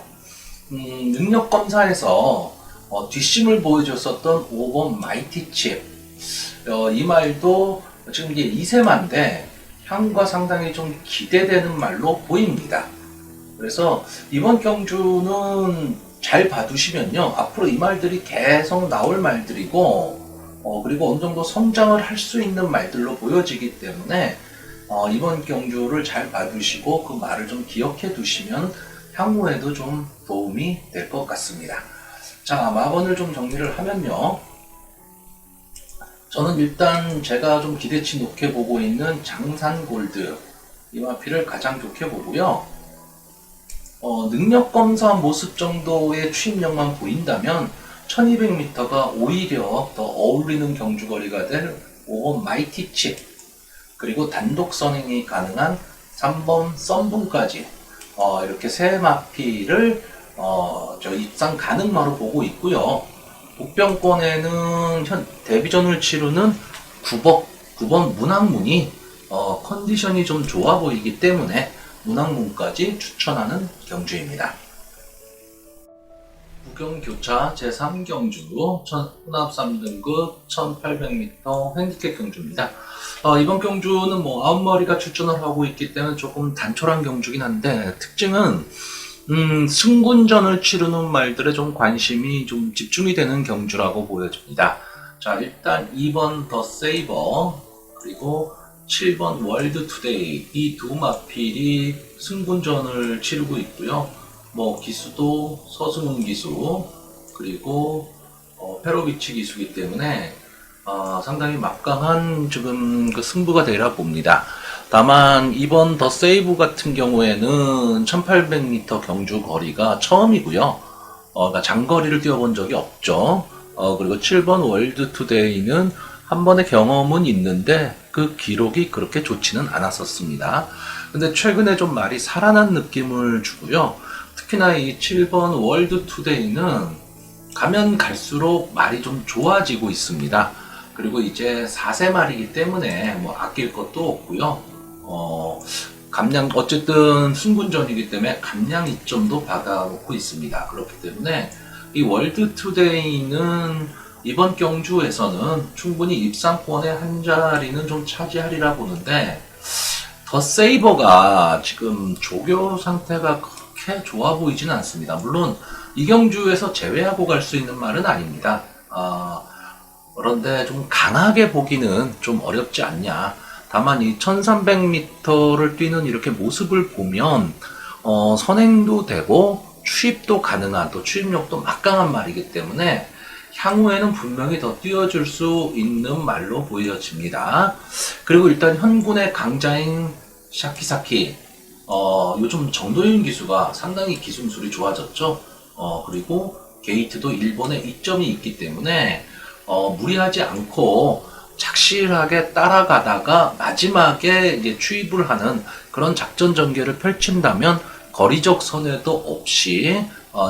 능력 검사에서 뒷심을 보여줬었던 5번 마이티 칩, 이 말도 지금 이게 2세마인데 향과 상당히 좀 기대되는 말로 보입니다. 그래서 이번 경주는 잘 봐두시면요, 앞으로 이 말들이 계속 나올 말들이고 그리고 어느 정도 성장을 할 수 있는 말들로 보여지기 때문에 이번 경주를 잘 봐두시고 그 말을 좀 기억해 두시면 향후에도 좀 도움이 될 것 같습니다. 자, 마번을 좀 정리를 하면요, 저는 일단 제가 좀 기대치 높게 보고 있는 장산골드 이 마피를 가장 좋게 보고요. 능력검사 모습 정도의 추임력만 보인다면 1200m가 오히려 더 어울리는 경주거리가 될 5번 마이티 칩, 그리고 단독 선행이 가능한 3번 썸분까지 이렇게 세 마피를 입상 가능마로 보고 있고요. 복병권에는 데뷔전을 치르는 9번 문학문이 컨디션이 좀 좋아 보이기 때문에 문학문까지 추천하는 경주입니다. 부경교차 제3경주 혼합 3등급 1800m 핸디캡 경주입니다. 이번 경주는 뭐 9마리가 출전을 하고 있기 때문에 조금 단촐한 경주긴 한데, 특징은 승군전을 치르는 말들에 좀 관심이 좀 집중이 되는 경주라고 보여집니다. 자, 일단 2번 더 세이버, 그리고 7번 월드 투데이, 이 두 마필이 승군전을 치르고 있고요. 뭐 기수도 서승훈 기수, 그리고 페로비치 기수이기 때문에 상당히 막강한 지금 그 승부가 되리라 봅니다. 다만 이번 더 세이브 같은 경우에는 1800m 경주 거리가 처음이고요. 그러니까 장거리를 뛰어본 적이 없죠. 그리고 7번 월드 투데이는 한 번의 경험은 있는데 그 기록이 그렇게 좋지는 않았었습니다. 근데 최근에 좀 말이 살아난 느낌을 주고요. 특히나 이 7번 월드 투데이는 가면 갈수록 말이 좀 좋아지고 있습니다. 그리고 이제 4세 말이기 때문에 뭐 아낄 것도 없고요. 감량, 어쨌든 승군전이기 때문에 감량 이점도 받아놓고 있습니다. 그렇기 때문에 이 월드 투데이는 이번 경주에서는 충분히 입상권의 한 자리는 좀 차지하리라 보는데, 더 세이버가 지금 조교 상태가 그렇게 좋아 보이지는 않습니다. 물론 이 경주에서 제외하고 갈 수 있는 말은 아닙니다. 그런데 좀 강하게 보기는 좀 어렵지 않냐. 다만 이 1300m를 뛰는 이렇게 모습을 보면 선행도 되고 추입도 가능한, 또 추입력도 막강한 말이기 때문에 향후에는 분명히 더 뛰어줄 수 있는 말로 보여집니다. 그리고 일단 현군의 강자인 샤키사키, 요즘 정도윤 기수가 상당히 기술술이 좋아졌죠. 그리고 게이트도 일본에 이점이 있기 때문에 무리하지 않고 착실하게 따라가다가 마지막에 이제 추입을 하는 그런 작전 전개를 펼친다면 거리적 선회도 없이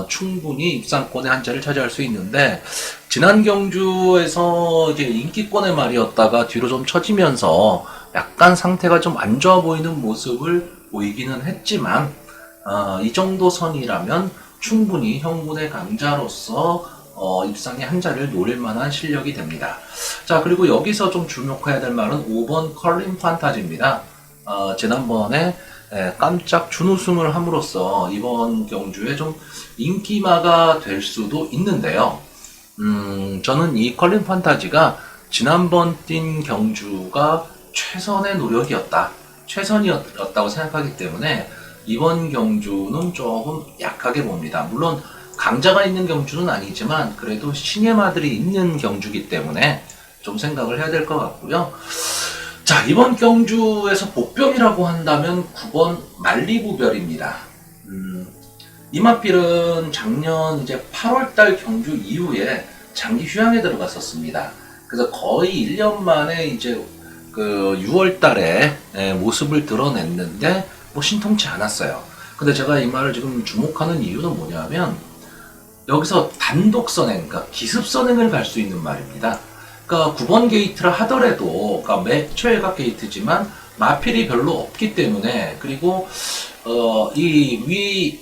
충분히 입상권의 한 자리를 차지할 수 있는데, 지난 경주에서 이제 인기권의 말이었다가 뒤로 좀 처지면서 약간 상태가 좀 안 좋아 보이는 모습을 보이기는 했지만, 이 정도 선이라면 충분히 형군의 강자로서 입상의 한 자리를 노릴 만한 실력이 됩니다. 자, 그리고 여기서 좀 주목해야 될 말은 5번 컬린 판타지입니다. 지난번에 깜짝 준우승을 함으로써 이번 경주에 좀 인기마가 될 수도 있는데요. 저는 이 컬린 판타지가 지난번 뛴 경주가 최선의 노력이었다, 최선이었다고 생각하기 때문에 이번 경주는 조금 약하게 봅니다. 물론 강자가 있는 경주는 아니지만 그래도 신예마들이 있는 경주이기 때문에 좀 생각을 해야 될 것 같고요. 자, 이번 경주에서 복병이라고 한다면 9번 말리부별입니다. 이 마필은 작년 이제 8월달 경주 이후에 장기 휴양에 들어갔었습니다. 그래서 거의 1년 만에 이제 그 6월달에 모습을 드러냈는데 뭐 신통치 않았어요. 근데 제가 이 말을 지금 주목하는 이유는 뭐냐면, 여기서 단독 선행, 그러니까 기습 선행을 갈 수 있는 말입니다. 그러니까 9번 게이트를 하더라도, 그러니까 최외곽 게이트지만 마필이 별로 없기 때문에, 그리고 이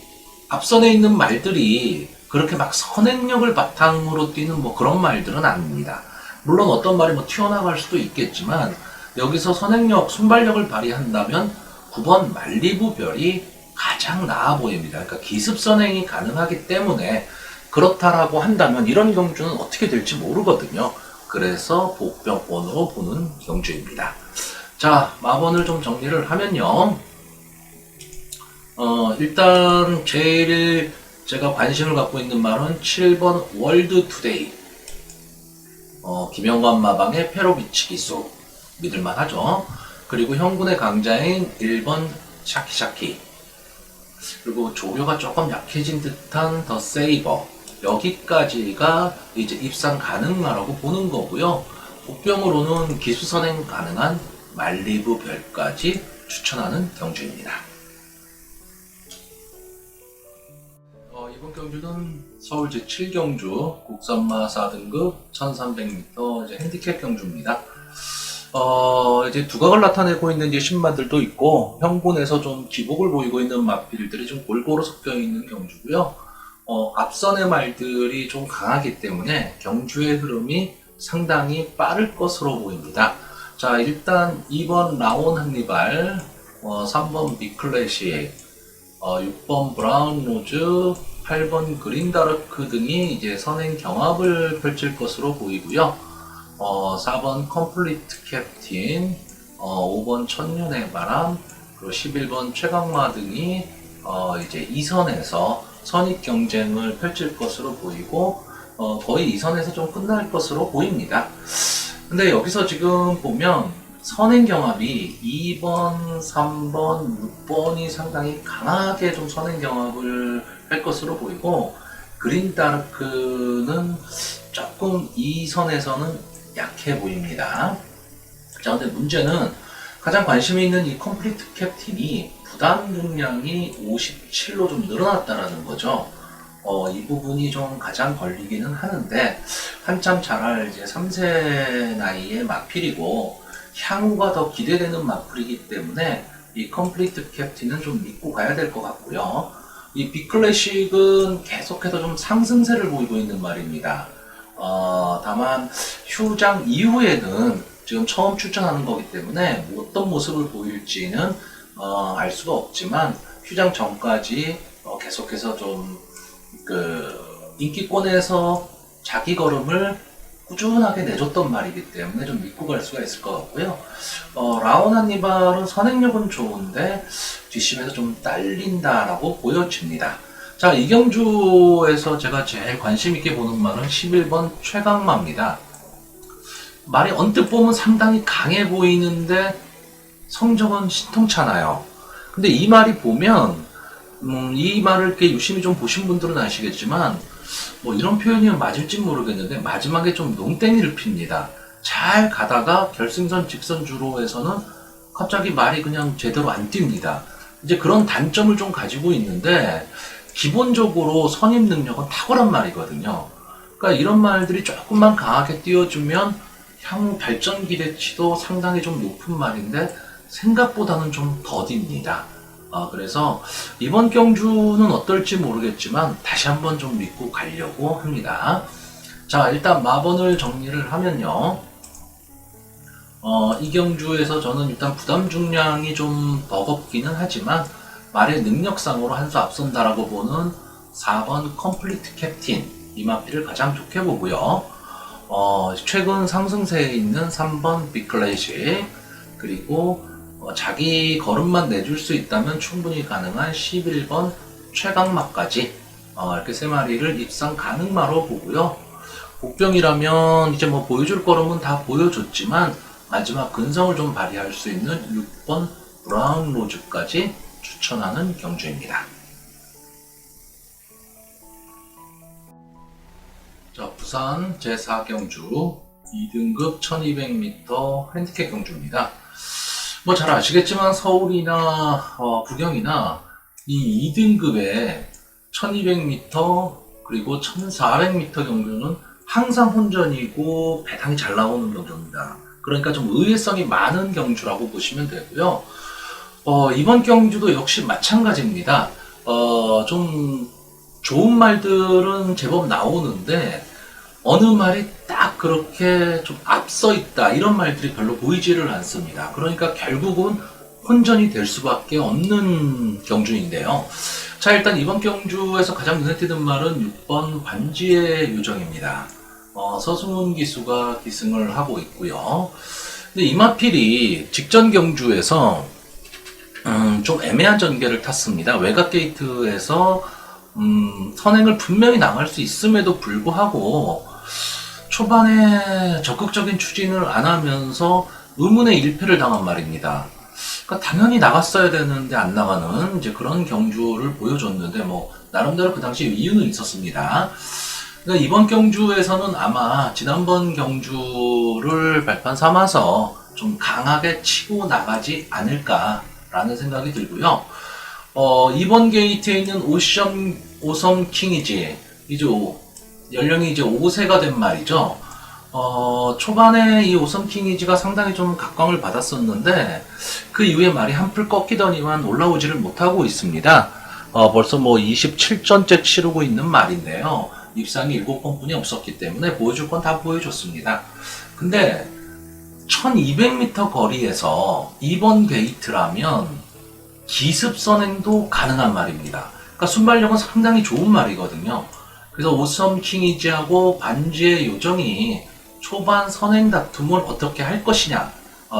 앞선에 있는 말들이 그렇게 막 선행력을 바탕으로 뛰는 뭐 그런 말들은 아닙니다. 물론 어떤 말이 뭐 튀어나갈 수도 있겠지만, 여기서 선행력, 순발력을 발휘한다면 9번 말리부별이 가장 나아 보입니다. 그러니까 기습 선행이 가능하기 때문에, 그렇다라고 한다면 이런 경주는 어떻게 될지 모르거든요. 그래서 복병권으로 보는 경주입니다. 자, 마번을 좀 정리를 하면요. 일단 제일 제가 관심을 갖고 있는 말은 7번 월드 투데이. 김영관 마방의 페로비치 기수. 믿을만 하죠. 그리고 형군의 강자인 1번 샤키샤키. 그리고 조류가 조금 약해진 듯한 더 세이버. 여기까지가 이제 입상 가능하라고 보는 거고요. 복병으로는 기수 선행 가능한 말리부 별까지 추천하는 경주입니다. 이번 경주는 서울 제7경주 국산마 4등급 1300m 이제 핸디캡 경주입니다. 이제 두각을 나타내고 있는 이제 신마들도 있고, 형군에서 좀 기복을 보이고 있는 마필들이 좀 골고루 섞여 있는 경주고요. 앞선의 말들이 좀 강하기 때문에 경주의 흐름이 상당히 빠를 것으로 보입니다. 자, 일단 2번 라온 한니발, 3번 비클래식, 6번 브라운 로즈, 8번 그린다르크 등이 이제 선행 경합을 펼칠 것으로 보이고요. 4번 컴플리트 캡틴, 5번 천년의 바람, 그리고 11번 최강마 등이 이제 2선에서 선입 경쟁을 펼칠 것으로 보이고, 거의 2선에서 좀 끝날 것으로 보입니다. 근데 여기서 지금 보면 선행 경합이 2번, 3번, 6번이 상당히 강하게 좀 선행 경합을 할 것으로 보이고, 그린다르크는 조금 2선에서는 약해 보입니다. 자, 근데 문제는 가장 관심이 있는 이 컴플리트 캡틴이 부담 중량이 57로 좀 늘어났다는 거죠. 이 부분이 좀 가장 걸리기는 하는데, 한참 자랄 이제 3세 나이의 마필이고 향후가 더 기대되는 마필이기 때문에 이 컴플리트 캡틴은 좀 믿고 가야 될 것 같고요. 이 빅클래식은 계속해서 좀 상승세를 보이고 있는 말입니다. 다만 휴장 이후에는 지금 처음 출전하는 거기 때문에 어떤 모습을 보일지는 알 수가 없지만, 휴장 전까지 계속해서 좀 인기권에서 자기 걸음을 꾸준하게 내줬던 말이기 때문에 좀 믿고 갈 수가 있을 것 같고요. 라온 한니발은 선행력은 좋은데 뒷심에서 좀 딸린다라고 보여집니다. 자, 이 경주에서 제가 제일 관심 있게 보는 말은 11번 최강마입니다. 말이 언뜻 보면 상당히 강해 보이는데 성적은 신통찮아요. 근데 이 말이 보면 이 말을 이렇게 유심히 좀 보신 분들은 아시겠지만 뭐 이런 표현이 맞을지 모르겠는데 마지막에 좀 농땡이를 핍니다. 잘 가다가 결승선 직선주로에서는 갑자기 말이 그냥 제대로 안 뜁니다. 이제 그런 단점을 좀 가지고 있는데 기본적으로 선임 능력은 탁월한 말이거든요. 그러니까 이런 말들이 조금만 강하게 띄워주면 향후 발전 기대치도 상당히 좀 높은 말인데 생각보다는 좀 더딥니다. 그래서 이번 경주는 어떨지 모르겠지만 다시 한번 좀 믿고 가려고 합니다. 자, 일단 마번을 정리를 하면요. 이 경주에서 저는 일단 부담 중량이 좀 버겁기는 하지만 말의 능력상으로 한 수 앞선다라고 보는 4번 컴플리트 캡틴 이마피를 가장 좋게 보고요. 최근 상승세에 있는 3번 빅클래식 그리고 자기 걸음만 내줄 수 있다면 충분히 가능한 11번 최강마까지 이렇게 세 마리를 입상 가능마로 보고요. 복병이라면 이제 뭐 보여줄 걸음은 다 보여줬지만 마지막 근성을 좀 발휘할 수 있는 6번 브라운 로즈까지 추천하는 경주입니다. 자, 부산 제4경주 2등급 1200m 핸디캡 경주입니다. 뭐 잘 아시겠지만 서울이나 부경이나 이 2등급의 1200m 그리고 1400m 경주는 항상 혼전이고 배당이 잘 나오는 경주입니다. 그러니까 좀 의외성이 많은 경주라고 보시면 되고요. 이번 경주도 역시 마찬가지입니다. 좀 좋은 말들은 제법 나오는데 어느 말이 딱 그렇게 좀 앞서 있다 이런 말들이 별로 보이지를 않습니다. 그러니까 결국은 혼전이 될 수밖에 없는 경주인데요. 자, 일단 이번 경주에서 가장 눈에 띄는 말은 6번 반지의 요정입니다. 서승훈 기수가 기승을 하고 있고요. 근데 이마필이 직전 경주에서 좀 애매한 전개를 탔습니다. 외곽 게이트에서 선행을 분명히 나갈 수 있음에도 불구하고 초반에 적극적인 추진을 안 하면서 의문의 1패를 당한 말입니다. 그러니까 당연히 나갔어야 되는데 안 나가는 이제 그런 경주를 보여줬는데 뭐 나름대로 그 당시 이유는 있었습니다. 그러니까 이번 경주에서는 아마 지난번 경주를 발판 삼아서 좀 강하게 치고 나가지 않을까라는 생각이 들고요. 이번 게이트에 있는 오섬 킹이지 이제 연령이 이제 5세가 된 말이죠. 초반에 이 오섬 킹이지가 상당히 좀 각광을 받았었는데 그 이후에 말이 한풀 꺾이더니만 올라오지를 못하고 있습니다. 벌써 뭐 27전째 치르고 있는 말인데요. 입상이 7번 뿐이 없었기 때문에 보여줄 건 다 보여줬습니다. 근데 1200m 거리에서 이번 게이트라면 기습 선행도 가능한 말입니다. 그러니까 순발력은 상당히 좋은 말이거든요. 그래서 오섬 킹이지하고 반지의 요정이 초반 선행 다툼을 어떻게 할 것이냐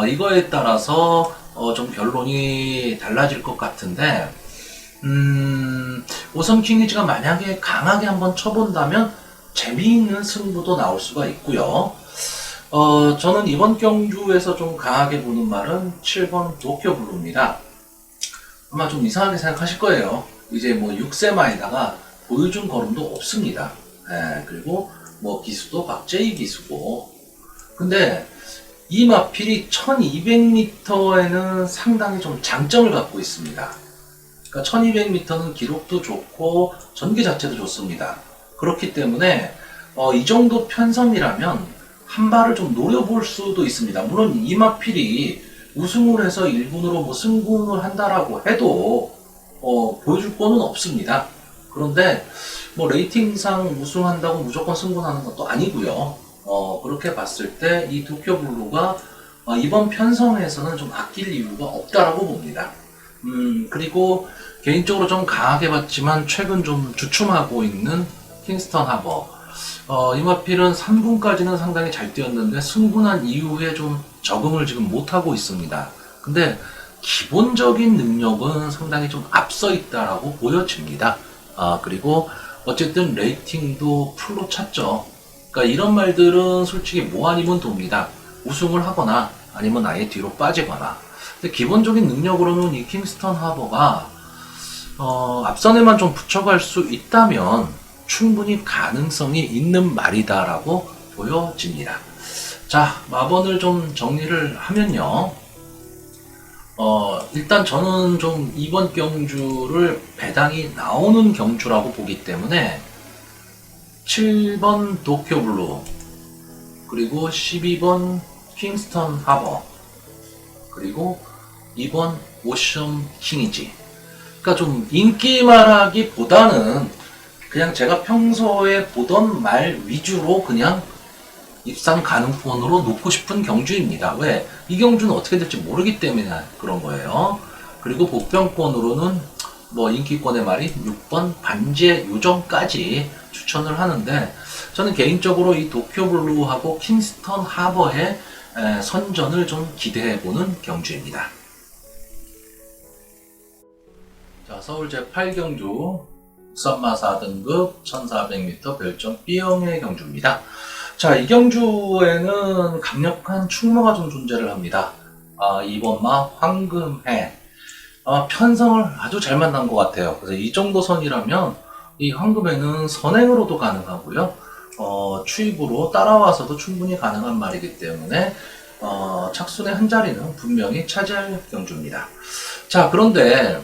이거에 따라서 좀 결론이 달라질 것 같은데 오섬 킹이지가 만약에 강하게 한번 쳐본다면 재미있는 승부도 나올 수가 있고요. 저는 이번 경주에서 좀 강하게 보는 말은 7번 도쿄 블루입니다. 아마 좀 이상하게 생각하실 거예요. 이제 뭐 6세마에다가 보여준 걸음도 없습니다. 그리고 뭐 기수도 박제이 기수고. 근데 이 마필이 1200m에는 상당히 좀 장점을 갖고 있습니다. 그러니까 1200m는 기록도 좋고 전개 자체도 좋습니다. 그렇기 때문에 이 정도 편성이라면 한 발을 좀 노려볼 수도 있습니다. 물론 이 마필이 우승을 해서 1군으로 뭐 승군을 한다라고 해도 보여줄 거는 없습니다. 그런데 뭐 레이팅상 우승한다고 무조건 승군하는 것도 아니고요. 그렇게 봤을 때 이 도쿄 블루가 이번 편성에서는 좀 아낄 이유가 없다라고 봅니다. 그리고 개인적으로 좀 강하게 봤지만 최근 좀 주춤하고 있는 킹스턴 하버. 이 마필은 3군까지는 상당히 잘 뛰었는데 승군한 이후에 좀 적응을 지금 못하고 있습니다. 근데 기본적인 능력은 상당히 좀 앞서 있다라고 보여집니다. 그리고 어쨌든 레이팅도 풀로 찼죠. 그러니까 이런 말들은 솔직히 뭐 아니면 돕니다. 우승을 하거나 아니면 아예 뒤로 빠지거나. 근데 기본적인 능력으로는 이 킹스턴 하버가 앞선에만 좀 붙여갈 수 있다면 충분히 가능성이 있는 말이다라고 보여집니다. 자, 마번을 좀 정리를 하면요. 일단 저는 좀 이번 경주를 배당이 나오는 경주라고 보기 때문에 7번 도쿄블루, 그리고 12번 킹스턴 하버, 그리고 2번 오션 킹이지. 그러니까 좀 인기 말하기보다는 그냥 제가 평소에 보던 말 위주로 그냥 입상 가능권으로 놓고 싶은 경주입니다. 왜? 이 경주는 어떻게 될지 모르기 때문에 그런 거예요. 그리고 복병권으로는 뭐 인기권의 말이 6번 반지의 요정까지 추천을 하는데, 저는 개인적으로 이 도쿄블루하고 킹스턴 하버의 선전을 좀 기대해보는 경주입니다. 자, 서울 제8경주 국산마 4등급 1400m 별점 B형의 경주입니다. 자, 이 경주에는 강력한 충마가 좀 존재를 합니다. 2번 마 황금해. 편성을 아주 잘 만난 것 같아요. 그래서 이 정도 선이라면 이 황금해는 선행으로도 가능하고요. 추입으로 따라와서도 충분히 가능한 말이기 때문에 착순의 한 자리는 분명히 차지할 경주입니다. 자, 그런데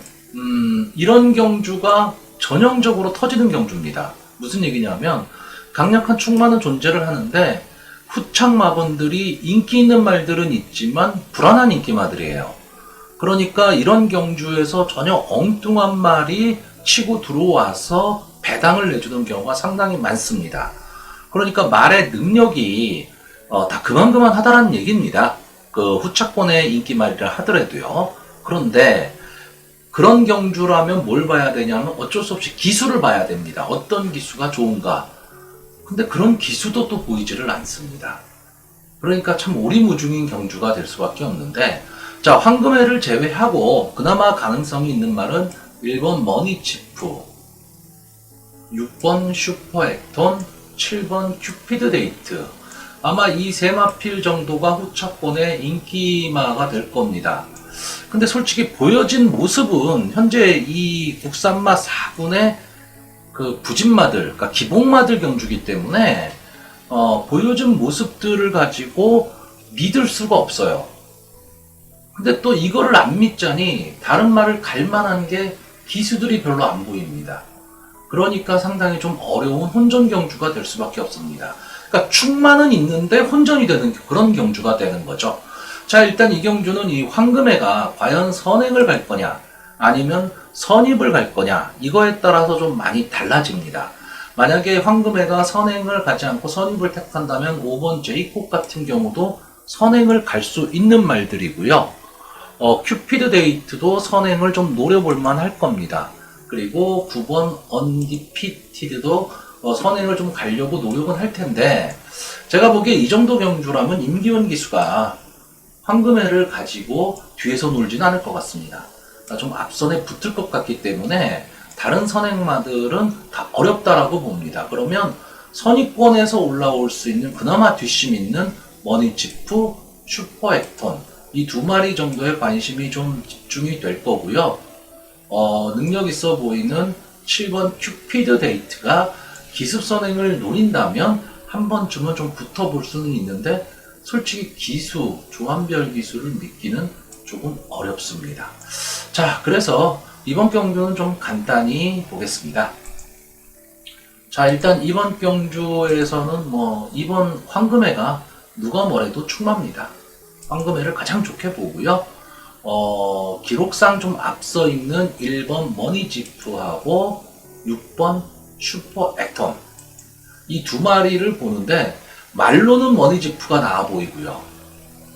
이런 경주가 전형적으로 터지는 경주입니다. 무슨 얘기냐면 강력한 충마는 존재를 하는데 후착 마번들이 인기 있는 말들은 있지만 불안한 인기마들이에요. 그러니까 이런 경주에서 전혀 엉뚱한 말이 치고 들어와서 배당을 내주는 경우가 상당히 많습니다. 그러니까 말의 능력이 다 그만하다라는 얘기입니다. 그 후착권의 인기 말이라 하더라도요. 그런데 그런 경주라면 뭘 봐야 되냐면 어쩔 수 없이 기수를 봐야 됩니다. 어떤 기수가 좋은가. 근데 그런 기수도 또 보이지를 않습니다. 그러니까 참 오리무중인 경주가 될 수밖에 없는데, 자, 황금해를 제외하고 그나마 가능성이 있는 말은 1번 머니치프, 6번 슈퍼액톤, 7번 큐피드 데이트. 아마 이 세 마필 정도가 후차권의 인기마가 될 겁니다. 근데 솔직히 보여진 모습은 현재 이 국산마 4군의 그 부진마들, 그러니까 기복마들 경주기 때문에 보여준 모습들을 가지고 믿을 수가 없어요. 근데 또 이거를 안 믿자니 다른 말을 갈 만한 게 기수들이 별로 안 보입니다. 그러니까 상당히 좀 어려운 혼전 경주가 될 수밖에 없습니다. 그러니까 충만은 있는데 혼전이 되는 그런 경주가 되는 거죠. 자, 일단 이 경주는 이 황금해가 과연 선행을 갈 거냐 아니면 선입을 갈 거냐, 이거에 따라서 좀 많이 달라집니다. 만약에 황금해가 선행을 가지 않고 선입을 택한다면 5번 제이콥 같은 경우도 선행을 갈 수 있는 말들이고요. 큐피드 데이트도 선행을 좀 노려볼 만할 겁니다. 그리고 9번 언디피티드도 선행을 좀 가려고 노력은 할 텐데, 제가 보기에 이 정도 경주라면 임기훈 기수가 황금해를 가지고 뒤에서 놀지는 않을 것 같습니다. 좀 앞선에 붙을 것 같기 때문에 다른 선행마들은 다 어렵다라고 봅니다. 그러면 선입권에서 올라올 수 있는 그나마 뒷심 있는 머니치프, 슈퍼액톤, 이 두 마리 정도의 관심이 좀 집중이 될 거고요. 능력 있어 보이는 7번 큐피드 데이트가 기습 선행을 노린다면 한 번쯤은 좀 붙어볼 수는 있는데, 솔직히 기수, 조한별 기수를 믿기는 조금 어렵습니다. 자, 그래서 이번 경주는 좀 간단히 보겠습니다. 자, 일단 이번 경주에서는 이번 황금해가 누가 뭐래도 충마입니다. 황금해를 가장 좋게 보고요. 기록상 좀 앞서 있는 1번 머니지프하고 6번 슈퍼액톤, 이 두 마리를 보는데 말로는 머니지프가 나아 보이고요.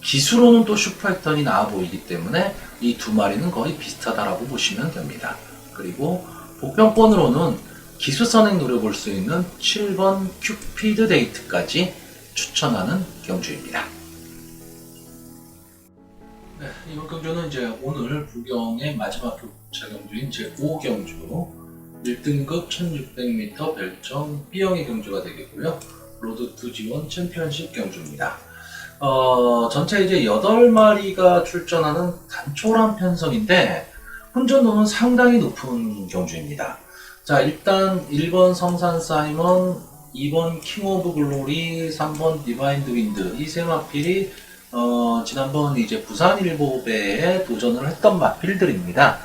기수로는 또 슈퍼액톤이 나아 보이기 때문에 이 두 마리는 거의 비슷하다라고 보시면 됩니다. 그리고 복병권으로는 기수 선행 노려볼 수 있는 7번 큐피드 데이트까지 추천하는 경주입니다. 네, 이번 경주는 이제 오늘 부경의 마지막 교차 경주인 제5경주 1등급 1600m 별점 B형의 경주가 되겠고요. 로드 투 G1 챔피언십 경주입니다. 전체 이제 8마리가 출전하는 단촐한 편성인데 혼전도는 상당히 높은 경주입니다. 자, 일단 1번 성산 사이먼, 2번 킹 오브 글로리, 3번 디바인드 윈드 이 세 마필이 지난번 이제 부산 일보배에 도전을 했던 마필들입니다.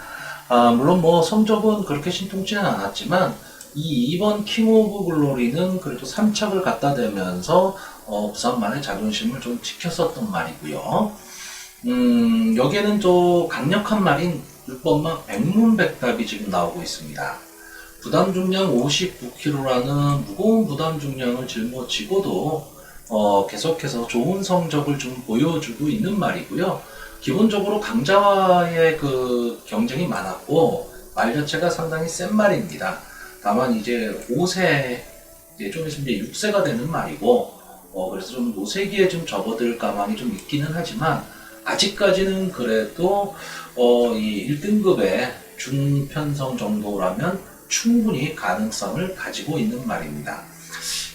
물론 뭐 성적은 그렇게 신통치는 않았지만 이 2번 킹 오브 글로리는 그래도 3착을 갖다 대면서 부산만의 자존심을 좀 지켰었던 말이고요. 여기에는 또 강력한 말인 6번막 백문백답이 지금 나오고 있습니다. 부담 중량 59kg라는 무거운 부담 중량을 짊어지고도 계속해서 좋은 성적을 좀 보여주고 있는 말이고요. 기본적으로 강자와의 그 경쟁이 많았고 말 자체가 상당히 센 말입니다. 다만 이제 5세, 이제 좀 있으면 이제 6세가 되는 말이고 그래서 좀 노세기에 좀 접어들 가망이 좀 있기는 하지만 아직까지는 그래도 이 1등급의 중편성 정도라면 충분히 가능성을 가지고 있는 말입니다.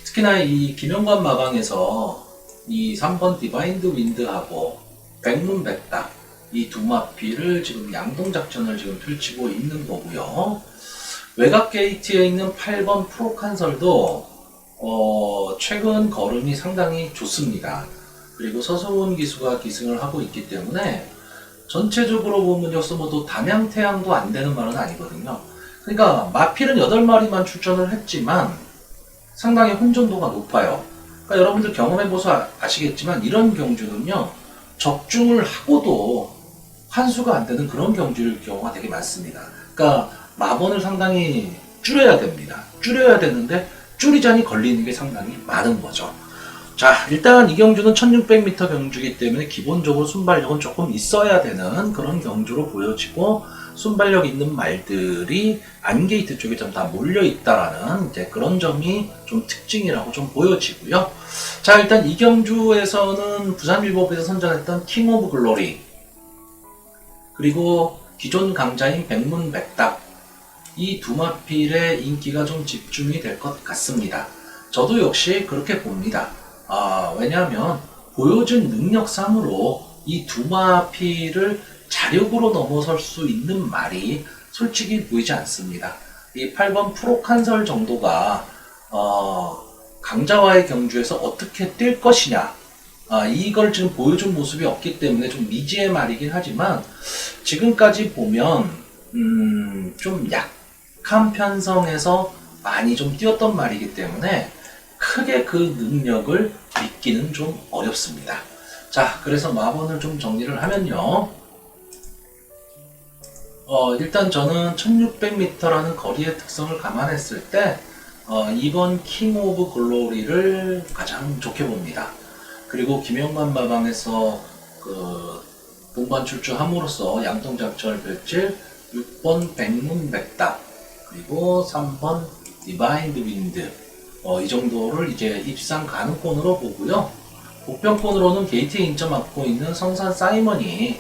특히나 이 김영관 마방에서 이 3번 디바인드 윈드하고 백문백답 이 두 마필을 지금 양동작전을 지금 펼치고 있는 거고요. 외곽 게이트에 있는 8번 프로칸설도 최근 걸음이 상당히 좋습니다. 그리고 서소훈 기수가 기승을 하고 있기 때문에 전체적으로 보면 여기서 뭐 또 담양태양도 안 되는 말은 아니거든요. 그러니까 마필은 8마리만 출전을 했지만 상당히 혼전도가 높아요. 그러니까 여러분들 경험해보셔서 아시겠지만 이런 경주는요, 적중을 하고도 환수가 안 되는 그런 경주일 경우가 되게 많습니다. 그러니까 마번을 상당히 줄여야 됩니다. 줄여야 되는데 줄이자니 걸리는 게 상당히 많은 거죠. 자, 일단 이 경주는 1600m 경주이기 때문에 기본적으로 순발력은 조금 있어야 되는 그런 경주로 보여지고 순발력 있는 말들이 안게이트 쪽에 좀 다 몰려있다라는 이제 그런 점이 좀 특징이라고 좀 보여지고요. 자, 일단 이 경주에서는 부산일보에서 선전했던 킹 오브 글로리 그리고 기존 강자인 백문백답 이 두 마필의 인기가 좀 집중이 될 것 같습니다. 저도 역시 그렇게 봅니다. 왜냐하면 보여준 능력상으로 이 두 마필을 자력으로 넘어설 수 있는 말이 솔직히 보이지 않습니다. 이 8번 프로칸설 정도가 강자와의 경주에서 어떻게 뛸 것이냐 이걸 지금 보여준 모습이 없기 때문에 좀 미지의 말이긴 하지만 지금까지 보면 좀 약한 편성에서 많이 좀 뛰었던 말이기 때문에 크게 그 능력을 믿기는 좀 어렵습니다. 자, 그래서 마번을 좀 정리를 하면요. 일단 저는 1600m라는 거리의 특성을 감안했을 때 2번 킹 오브 글로리를 가장 좋게 봅니다. 그리고 김영만 마방에서 그 동반 출주함으로써 양동작전을 펼칠 6번 백문백답 그리고 3번 디바인드 윈드 이 정도를 이제 입상 가능권으로 보고요. 복병권으로는 게이트에 인점 맡고 있는 성산 사이먼이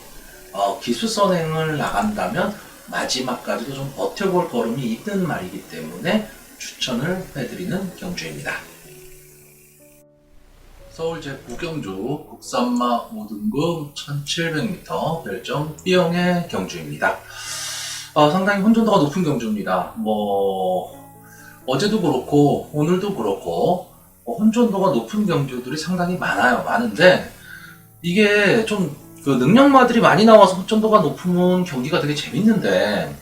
기수 선행을 나간다면 마지막까지도 좀 버텨볼 걸음이 있는 말이기 때문에 추천을 해드리는 경주입니다. 서울 제9경주 국산마 5등급 1700m 별점 B형의 경주입니다. 상당히 혼전도가 높은 경주입니다. 어제도 그렇고 오늘도 그렇고 혼전도가 높은 경주들이 상당히 많은데 이게 좀 그 능력마들이 많이 나와서 혼전도가 높은 경기가 되게 재밌는데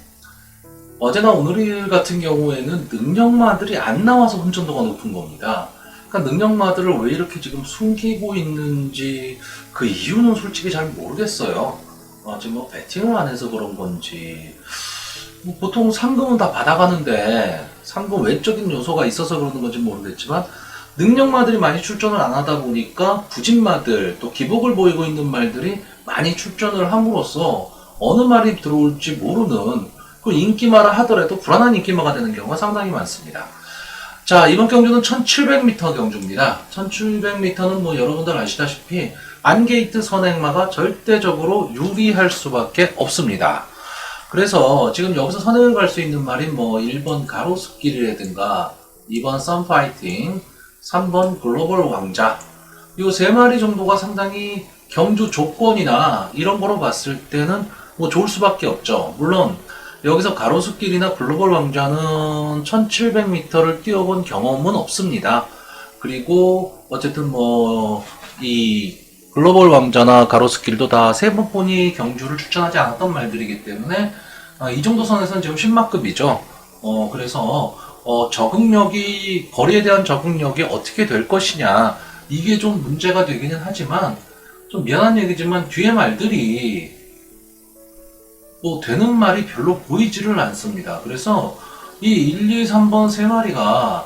어제나 오늘 같은 경우에는 능력마들이 안 나와서 혼전도가 높은 겁니다. 그러니까 능력마들을 왜 이렇게 지금 숨기고 있는지 그 이유는 솔직히 잘 모르겠어요. 지금 배팅을 안 해서 그런 건지 보통 상금은 다 받아가는데 상금 외적인 요소가 있어서 그러는 건지 모르겠지만 능력마들이 많이 출전을 안 하다 보니까 부진마들 또 기복을 보이고 있는 말들이 많이 출전을 함으로써 어느 말이 들어올지 모르는 그 인기마라 하더라도 불안한 인기마가 되는 경우가 상당히 많습니다. 자, 이번 경주는 1700m 경주입니다. 1700m는 뭐 여러분들 아시다시피 안게이트 선행마가 절대적으로 유리할 수밖에 없습니다. 그래서 지금 여기서 선을 갈 수 있는 말이 뭐 1번 가로수길이라든가 2번 썬파이팅, 3번 글로벌 왕자, 이 세 마리 정도가 상당히 경주 조건이나 이런 거로 봤을 때는 뭐 좋을 수밖에 없죠. 물론 여기서 가로수길이나 글로벌 왕자는 1700m를 뛰어본 경험은 없습니다. 그리고 어쨌든 뭐 이 글로벌 왕자나 가로수길도 다 세 번뿐이 경주를 추천하지 않았던 말들이기 때문에 이 정도 선에서는 지금 10마급이죠. 그래서 적응력이, 거리에 대한 적응력이 어떻게 될 것이냐, 이게 좀 문제가 되기는 하지만, 좀 미안한 얘기지만 뒤에 말들이 뭐 되는 말이 별로 보이지를 않습니다. 그래서 이 1, 2, 3번 세 마리가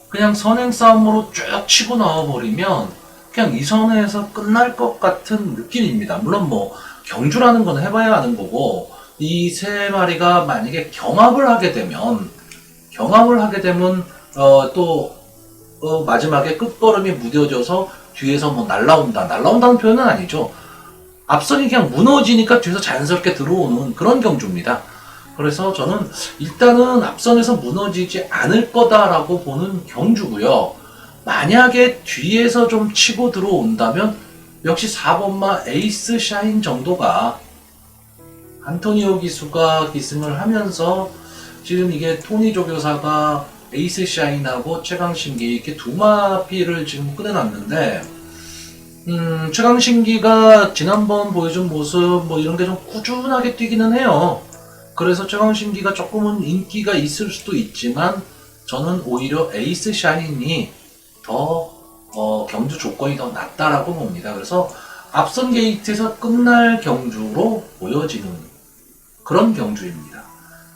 그냥 선행 싸움으로 쭉 치고 나와버리면 그냥 이 선에서 끝날 것 같은 느낌입니다. 물론 뭐 경주라는 건 해봐야 하는 거고, 이 세 마리가 만약에 경합을 하게 되면 또 마지막에 끝걸음이 무뎌져서 뒤에서 뭐 날라온다는 표현은 아니죠. 앞선이 그냥 무너지니까 뒤에서 자연스럽게 들어오는 그런 경주입니다. 그래서 저는 일단은 앞선에서 무너지지 않을 거다라고 보는 경주고요. 만약에 뒤에서 좀 치고 들어온다면 역시 4번마 에이스 샤인 정도가, 안토니오 기수가 기승을 하면서 지금 이게 토니 조교사가 에이스 샤인하고 최강신기 이렇게 두 마피를 지금 꺼내놨는데, 최강신기가 지난번 보여준 모습 뭐 이런 게 좀 꾸준하게 뛰기는 해요. 그래서 최강신기가 조금은 인기가 있을 수도 있지만 저는 오히려 에이스 샤인이 더 경주 조건이 더 낫다라고 봅니다. 그래서 앞선 게이트에서 끝날 경주로 보여지는 그런 경주입니다.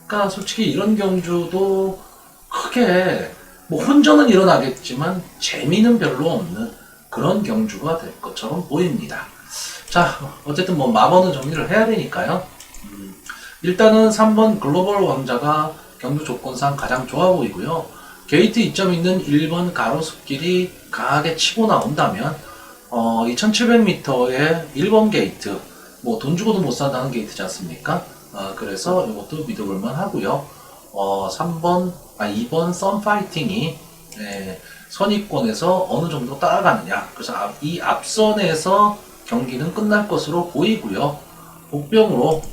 그러니까 솔직히 이런 경주도 크게 뭐 혼전은 일어나겠지만 재미는 별로 없는 그런 경주가 될 것처럼 보입니다. 자, 어쨌든 뭐 마번은 정리를 해야 되니까요. 일단은 3번 글로벌 왕자가 경주 조건상 가장 좋아 보이고요. 게이트 이점 있는 1번 가로수길이 강하게 치고 나온다면 2700m의 1번 게이트, 뭐 돈 주고도 못 산다는 게이트지 않습니까? 그래서 이것도 믿어볼만 하고요. 2번 썬파이팅이 선입권에서 어느 정도 따라가느냐. 그래서 이 앞선에서 경기는 끝날 것으로 보이고요. 복병으로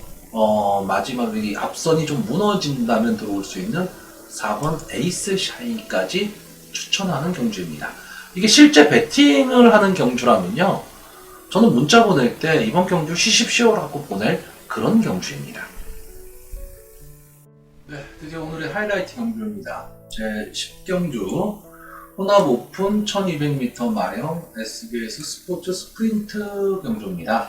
마지막에 이 앞선이 좀 무너진다면 들어올 수 있는 4번 에이스 샤이까지 추천하는 경주입니다. 이게 실제 배팅을 하는 경주라면요, 저는 문자 보낼 때 이번 경주 쉬십시오라고 보낼 그런 경주입니다. 네, 드디어 오늘의 하이라이트 경주입니다. 제 10경주 혼합 오픈 1200m 마령 SBS 스포츠 스프린트 경주입니다.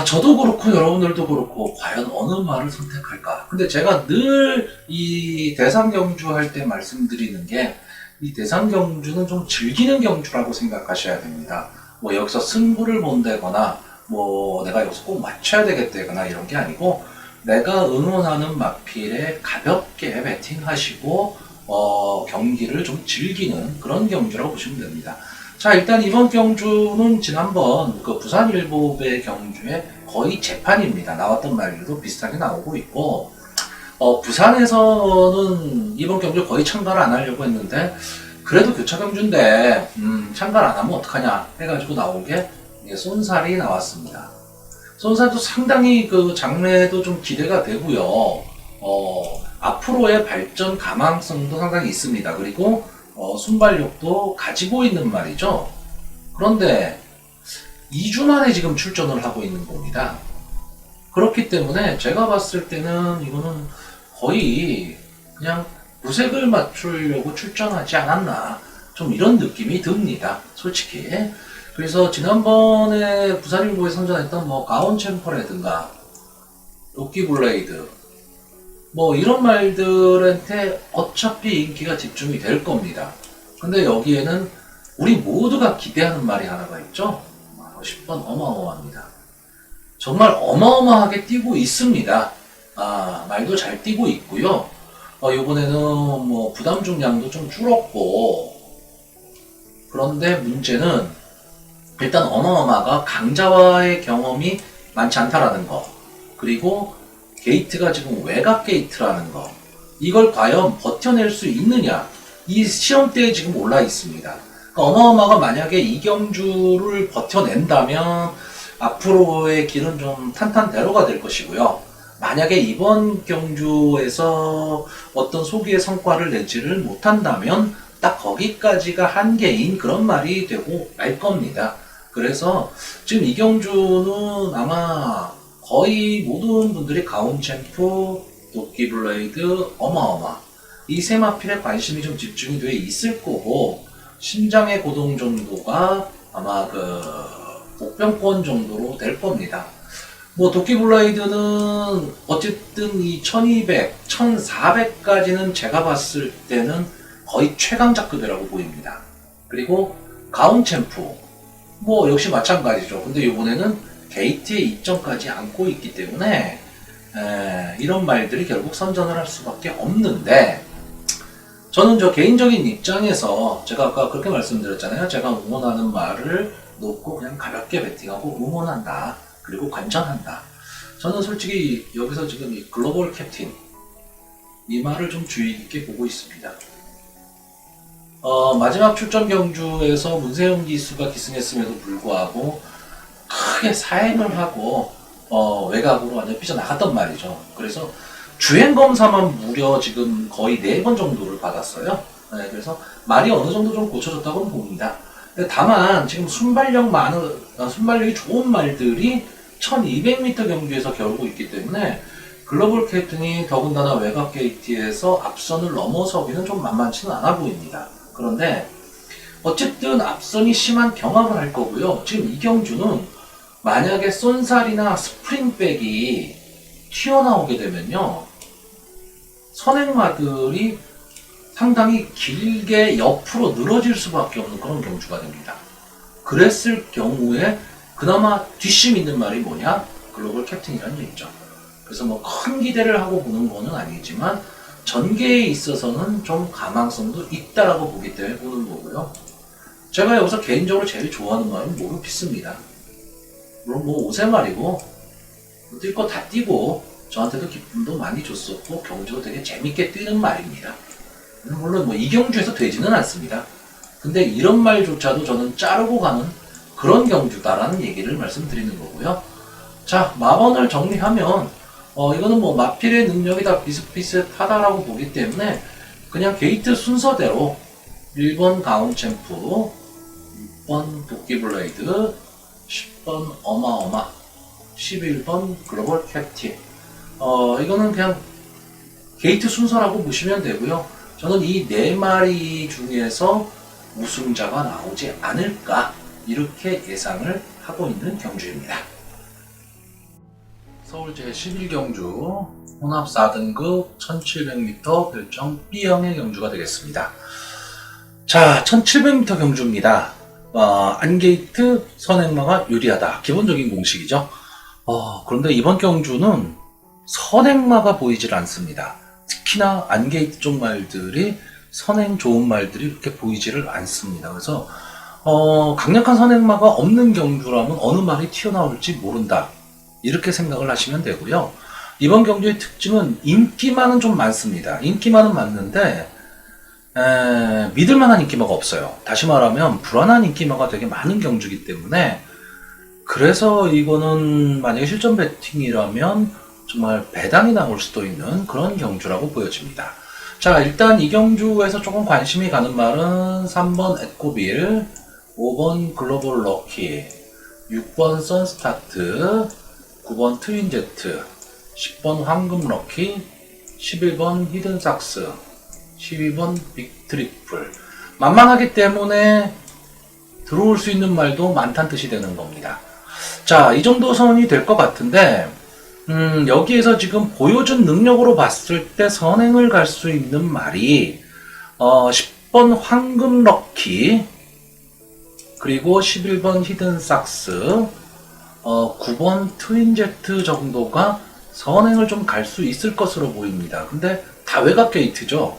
저도 그렇고 여러분들도 그렇고 과연 어느 말을 선택할까? 근데 제가 늘 이 대상 경주 할 때 말씀드리는 게, 이 대상 경주는 좀 즐기는 경주라고 생각하셔야 됩니다. 뭐 여기서 승부를 본다거나 뭐 내가 여기서 꼭 맞춰야 되겠다거나 이런 게 아니고, 내가 응원하는 마필에 가볍게 배팅하시고 경기를 좀 즐기는 그런 경주라고 보시면 됩니다. 자, 일단 이번 경주는 지난번 그 부산일보배 경주의 거의 재판입니다. 나왔던 말들도 비슷하게 나오고 있고, 부산에서는 이번 경주 거의 참가를 안 하려고 했는데, 그래도 교차 경주인데 참가를 안 하면 어떡하냐 해가지고 나온 게 쏜살이 나왔습니다. 쏜살도 상당히 그 장래도 좀 기대가 되고요. 앞으로의 발전 가망성도 상당히 있습니다. 그리고 순발력도 가지고 있는 말이죠. 그런데 2주 만에 지금 출전을 하고 있는 겁니다. 그렇기 때문에 제가 봤을 때는 이거는 거의 그냥 무색을 맞추려고 출전하지 않았나, 좀 이런 느낌이 듭니다, 솔직히. 그래서 지난번에 부산일보에 선전했던 뭐 가온 챔퍼라든가 로키 블레이드 뭐 이런 말들한테 어차피 인기가 집중이 될 겁니다. 근데 여기에는 우리 모두가 기대하는 말이 하나가 있죠. 10번 어마어마합니다. 정말 어마어마하게 뛰고 있습니다. 말도 잘 뛰고 있고요. 이번에는 뭐 부담 중량도 좀 줄었고, 그런데 문제는 일단 어마어마가 강자와의 경험이 많지 않다라는 거, 그리고 게이트가 지금 외곽 게이트라는 거, 이걸 과연 버텨낼 수 있느냐, 이 시험대에 지금 올라 있습니다. 그러니까 어마어마가 만약에 이 경주를 버텨낸다면 앞으로의 길은 좀 탄탄대로가 될 것이고요. 만약에 이번 경주에서 어떤 소기의 성과를 내지를 못한다면 딱 거기까지가 한계인 그런 말이 되고 말 겁니다. 그래서 지금 이 경주는 아마 거의 모든 분들이 가온챔프, 도끼블레이드, 어마어마 이 세 마필에 관심이 좀 집중이 돼 있을 거고, 신장의 고동 정도가 아마 그 복병권 정도로 될 겁니다. 뭐 도끼블레이드는 어쨌든 이 1200, 1400까지는 제가 봤을 때는 거의 최강자급이라고 보입니다. 그리고 가온챔프 뭐 역시 마찬가지죠. 근데 이번에는 게이트에 이점까지 안고 있기 때문에 이런 말들이 결국 선전을 할 수밖에 없는데, 저는 저 개인적인 입장에서 제가 아까 그렇게 말씀드렸잖아요. 제가 응원하는 말을 놓고 그냥 가볍게 배팅하고 응원한다. 그리고 관전한다. 저는 솔직히 여기서 지금 이 글로벌 캡틴 이 말을 좀 주의 깊게 보고 있습니다. 마지막 출전 경주에서 문세영 기수가 기승했음에도 불구하고 크게 사행을 하고 외곽으로 완전 삐져나갔단 말이죠. 그래서 주행 검사만 무려 지금 거의 4번 정도를 받았어요. 네, 그래서 말이 어느 정도 좀 고쳐졌다고 봅니다. 근데 다만 지금 순발력이 좋은 말들이 1200m 경주에서 겨루고 있기 때문에 글로벌 캡틴이 더군다나 외곽 게이트에서 앞선을 넘어서기는 좀 만만치는 않아 보입니다. 그런데 어쨌든 앞선이 심한 경합을 할 거고요. 지금 이 경주는 만약에 쏜살이나 스프링백이 튀어나오게 되면요, 선행마들이 상당히 길게 옆으로 늘어질 수밖에 없는 그런 경주가 됩니다. 그랬을 경우에 그나마 뒷심 있는 말이 뭐냐? 글로벌 캡틴이라는 얘기죠. 그래서 뭐 큰 기대를 하고 보는 거는 아니지만 전개에 있어서는 좀 가망성도 있다라고 보기 때문에 보는 거고요. 제가 여기서 개인적으로 제일 좋아하는 말은 모르피스입니다. 물론 뭐 오세말이고 뛸 거 다 뛰고 저한테도 기쁨도 많이 줬었고 경주도 되게 재밌게 뛰는 말입니다. 물론 뭐 이 경주에서 되지는 않습니다. 근데 이런 말조차도 저는 자르고 가는 그런 경주다라는 얘기를 말씀드리는 거고요. 자, 마번을 정리하면 이거는 뭐 마필의 능력이 다 비슷비슷하다라고 보기 때문에 그냥 게이트 순서대로 1번 가온챔프, 6번 도끼블레이드, 10번 어마어마, 11번 글로벌 캡틴, 이거는 그냥 게이트 순서라고 보시면 되고요. 저는 이 4마리 중에서 우승자가 나오지 않을까 이렇게 예상을 하고 있는 경주입니다. 서울 제11경주 혼합 4등급 1700m 별정 B형의 경주가 되겠습니다. 자, 1700m 경주입니다. 안게이트 선행마가 유리하다. 기본적인 공식이죠. 그런데 이번 경주는 선행마가 보이질 않습니다. 특히나 안게이트 쪽 말들이 선행 좋은 말들이 그렇게 보이지를 않습니다. 그래서 강력한 선행마가 없는 경주라면 어느 말이 튀어나올지 모른다. 이렇게 생각을 하시면 되고요. 이번 경주의 특징은 인기만은 좀 많습니다. 인기만은 많는데 믿을만한 인기마가 없어요. 다시 말하면 불안한 인기마가 되게 많은 경주이기 때문에, 그래서 이거는 만약에 실전 배팅이라면 정말 배당이 나올 수도 있는 그런 경주라고 보여집니다. 자, 일단 이 경주에서 조금 관심이 가는 말은 3번 에코빌, 5번 글로벌 럭키, 6번 선스타트, 9번 트윈제트, 10번 황금 럭키, 11번 히든삭스, 12번 빅트리플. 만만하기 때문에 들어올 수 있는 말도 많다는 뜻이 되는 겁니다. 자, 이 정도 선이 될 것 같은데, 여기에서 지금 보여준 능력으로 봤을 때 선행을 갈 수 있는 말이 10번 황금 럭키, 그리고 11번 히든삭스, 9번 트윈제트 정도가 선행을 좀 갈 수 있을 것으로 보입니다. 근데 다 외곽 게이트죠.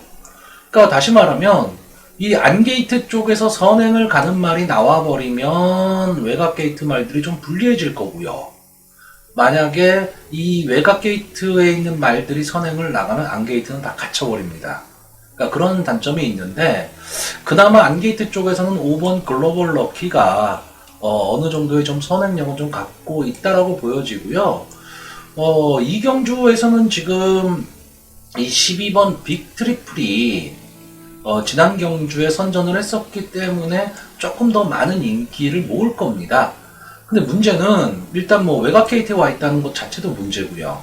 그러니까 다시 말하면 이 안게이트 쪽에서 선행을 가는 말이 나와버리면 외곽 게이트 말들이 좀 불리해질 거고요. 만약에 이 외곽 게이트에 있는 말들이 선행을 나가면 안 게이트는 다 갇혀버립니다. 그러니까 그런 단점이 있는데, 그나마 안 게이트 쪽에서는 5번 글로벌 럭키가 어느 정도의 좀 선행력은 좀 갖고 있다라고 보여지고요. 이경주에서는 지금 이 12번 빅 트리플이 지난 경주에 선전을 했었기 때문에 조금 더 많은 인기를 모을 겁니다. 근데 문제는 일단 뭐 외곽 게이트에 와 있다는 것 자체도 문제고요.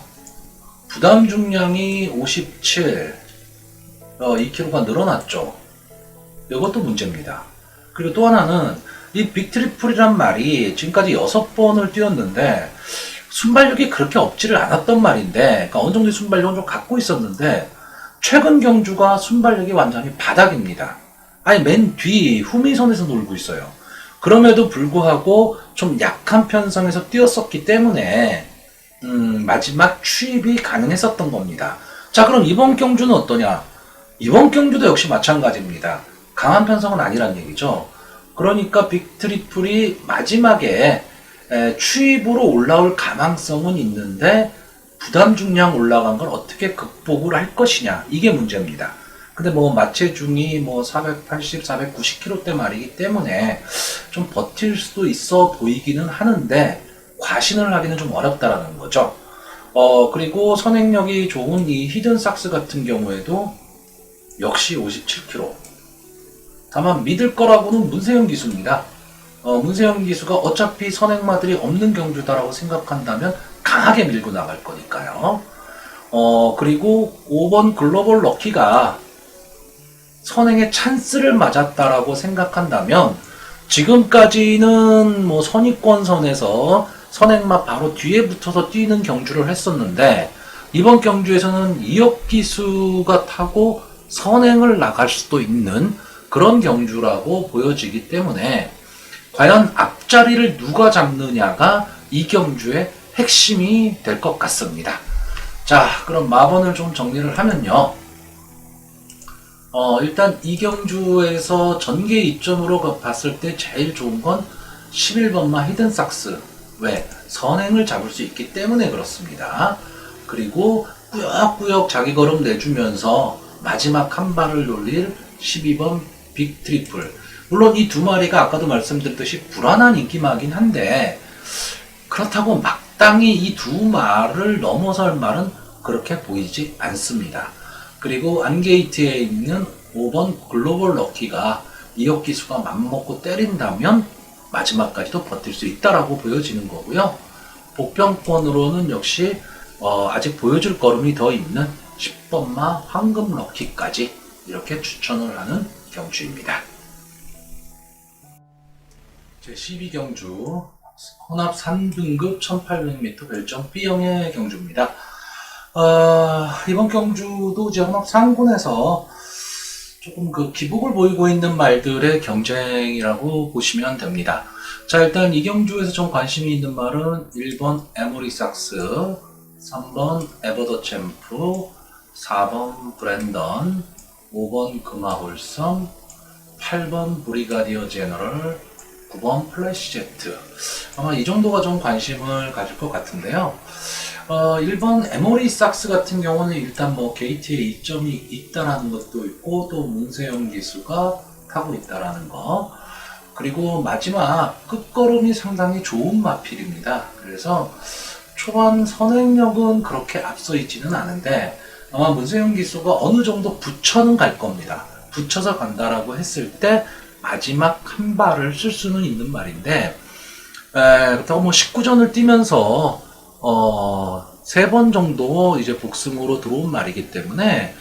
부담 중량이 57, 2kg가 늘어났죠. 이것도 문제입니다. 그리고 또 하나는 이 빅트리플이란 말이 지금까지 6번을 뛰었는데 순발력이 그렇게 없지를 않았던 말인데, 그러니까 어느 정도의 순발력은 좀 갖고 있었는데 최근 경주가 순발력이 완전히 바닥입니다. 아니 맨 뒤 후미선에서 놀고 있어요. 그럼에도 불구하고 좀 약한 편성에서 뛰었었기 때문에 마지막 추입이 가능했었던 겁니다. 자, 그럼 이번 경주는 어떠냐? 이번 경주도 역시 마찬가지입니다. 강한 편성은 아니란 얘기죠. 그러니까 빅트리플이 마지막에 추입으로 올라올 가망성은 있는데 부담 중량 올라간 걸 어떻게 극복을 할 것이냐, 이게 문제입니다. 근데 뭐 마체중이 뭐 480, 490kg대 말이기 때문에 좀 버틸 수도 있어 보이기는 하는데 과신을 하기는 좀 어렵다라는 거죠. 그리고 선행력이 좋은 이 히든삭스 같은 경우에도 역시 57kg. 다만 믿을 거라고는 문세영 기수입니다. 문세영 기수가 어차피 선행마들이 없는 경주다라고 생각한다면 강하게 밀고 나갈 거니까요. 그리고 5번 글로벌 럭키가 선행의 찬스를 맞았다라고 생각한다면 지금까지는 뭐 선입권선에서 선행마 바로 뒤에 붙어서 뛰는 경주를 했었는데 이번 경주에서는 이혁 기수가 타고 선행을 나갈 수도 있는 그런 경주라고 보여지기 때문에 과연 앞자리를 누가 잡느냐가 이 경주의 핵심이 될 것 같습니다. 자, 그럼 마번을 좀 정리를 하면요. 일단 이 경주에서 전개 이점으로 봤을 때 제일 좋은 건 11번마 히든삭스. 왜? 선행을 잡을 수 있기 때문에 그렇습니다. 그리고 꾸역꾸역 자기 걸음 내주면서 마지막 한 발을 놀릴 12번 빅 트리플. 물론 이 두 마리가 아까도 말씀드렸듯이 불안한 인기마긴 한데 그렇다고 마땅히 이 두 말을 넘어설 말은 그렇게 보이지 않습니다. 그리고 안게이트에 있는 5번 글로벌 럭키가 이혁 기수가 맘먹고 때린다면 마지막까지도 버틸 수 있다라고 보여지는 거고요. 복병권으로는 역시 아직 보여줄 걸음이 더 있는 10번마 황금 럭키까지 이렇게 추천을 하는 경주입니다. 제12경주 혼합 3등급 1800m 별정 B형의 경주입니다. 이번 경주도 이제 혼합 상군에서 조금 그 기복을 보이고 있는 말들의 경쟁이라고 보시면 됩니다. 자, 일단 이 경주에서 좀 관심이 있는 말은 1번 에모리삭스, 3번 에버더 챔프, 4번 브랜던, 5번 금화홀섬, 8번 브리가디어 제너럴, 9번 플래시 제트. 아마 이 정도가 좀 관심을 가질 것 같은데요. 1번 에모리삭스 같은 경우는 일단 뭐 게이트에 이점이 있다라는 것도 있고 또 문세영 기수가 타고 있다라는 거. 그리고 마지막 끝걸음이 상당히 좋은 마필입니다. 그래서 초반 선행력은 그렇게 앞서 있지는 않은데 아마 문세영 기수가 어느 정도 붙여는 갈 겁니다. 붙여서 간다라고 했을 때 마지막 한 발을 쓸 수는 있는 말인데 그렇다고 뭐 19전을 뛰면서 3번 정도 이제 복승으로 들어온 말이기 때문에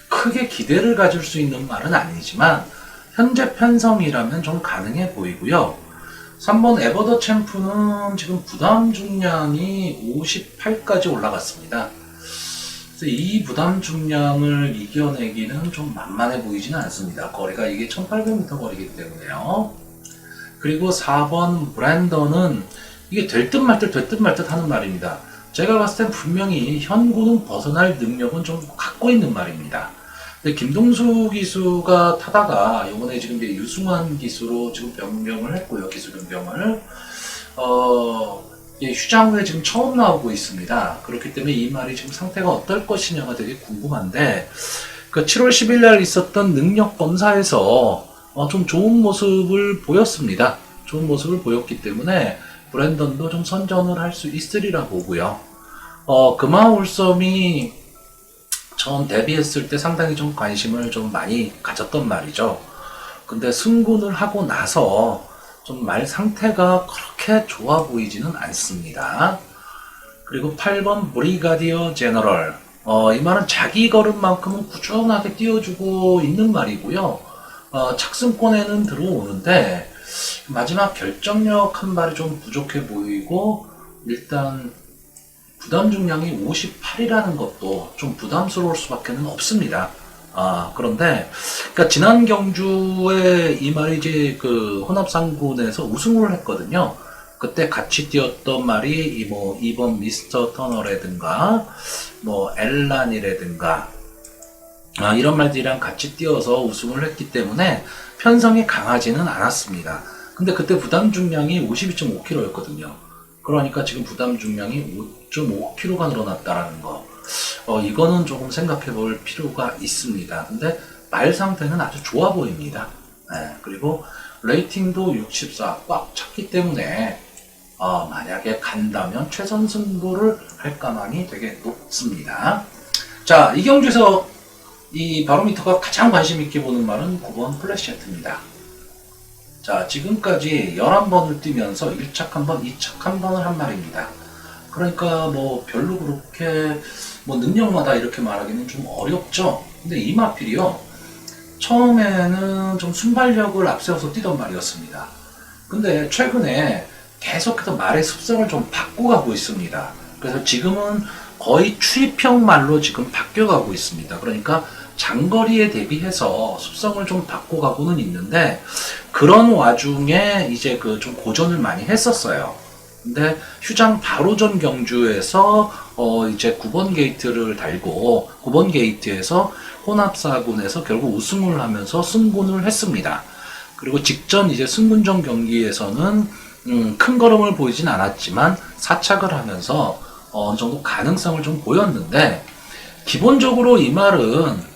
크게 기대를 가질 수 있는 말은 아니지만 현재 편성이라면 좀 가능해 보이고요. 3번 에버더 챔프는 지금 부담 중량이 58까지 올라갔습니다. 그래서 이 부담 중량을 이겨내기는 좀 만만해 보이지는 않습니다. 거리가 이게 1800m 거리이기 때문에요. 그리고 4번 브랜던은 이게 될 듯 말 듯 될 듯 말 듯 하는 말입니다. 제가 봤을 땐 분명히 현구는 벗어날 능력은 좀 갖고 있는 말입니다. 근데 김동수 기수가 타다가 이번에 지금 이제 유승환 기수로 지금 변경을 했고요. 기수 변경을. 예, 휴장 후에 지금 처음 나오고 있습니다. 그렇기 때문에 이 말이 지금 상태가 어떨 것이냐가 되게 궁금한데, 그 7월 10일 날 있었던 능력 검사에서 좀 좋은 모습을 보였습니다. 좋은 모습을 보였기 때문에 브랜던도 좀 선전을 할 수 있으리라 보고요. 금화 울섬이 처음 데뷔했을 때 상당히 좀 관심을 좀 많이 가졌던 말이죠. 근데 승군을 하고 나서 좀 말 상태가 그렇게 좋아 보이지는 않습니다. 그리고 8번 브리가디어 제너럴. 이 말은 자기 걸음만큼은 꾸준하게 띄워주고 있는 말이고요. 착승권에는 들어오는데 마지막 결정력 한 발이 좀 부족해 보이고, 일단 부담 중량이 58이라는 것도 좀 부담스러울 수밖에 없습니다. 그런데, 그러니까 지난 경주에 이 말이 이제 그 혼합상군에서 우승을 했거든요. 그때 같이 뛰었던 말이 뭐 2번 미스터 터너라든가 뭐 엘란이라든가 이런 말들이랑 같이 뛰어서 우승을 했기 때문에 편성이 강하지는 않았습니다. 근데 그때 부담 중량이 52.5kg였거든요. 그러니까 지금 부담 중량이 5.5kg가 늘어났다라는 거. 이거는 조금 생각해 볼 필요가 있습니다. 근데 말 상태는 아주 좋아 보입니다. 네, 그리고 레이팅도 64 꽉 찼기 때문에 만약에 간다면 최선 승부를 할 가망이 되게 높습니다. 자, 이 경주에서 이 바로미터가 가장 관심 있게 보는 말은 9번 플래시제트입니다. 자, 지금까지 11번을 뛰면서 1착 1번, 2착 1번을 한 말입니다. 그러니까 뭐 별로 그렇게 뭐 능력마다 이렇게 말하기는 좀 어렵죠. 근데 이 마필이요, 처음에는 좀 순발력을 앞세워서 뛰던 말이었습니다. 근데 최근에 계속해서 말의 습성을 좀 바꿔가고 있습니다. 그래서 지금은 거의 추입형 말로 지금 바뀌어가고 있습니다. 그러니까 장거리에 대비해서 습성을 좀 바꿔가고는 있는데, 그런 와중에 이제 그 좀 고전을 많이 했었어요. 근데 휴장 바로 전 경주에서 이제 9번 게이트를 달고 9번 게이트에서 혼합사군에서 결국 우승을 하면서 승군을 했습니다. 그리고 직전 이제 승군전 경기에서는 큰 걸음을 보이진 않았지만 사착을 하면서 어느 정도 가능성을 좀 보였는데, 기본적으로 이 말은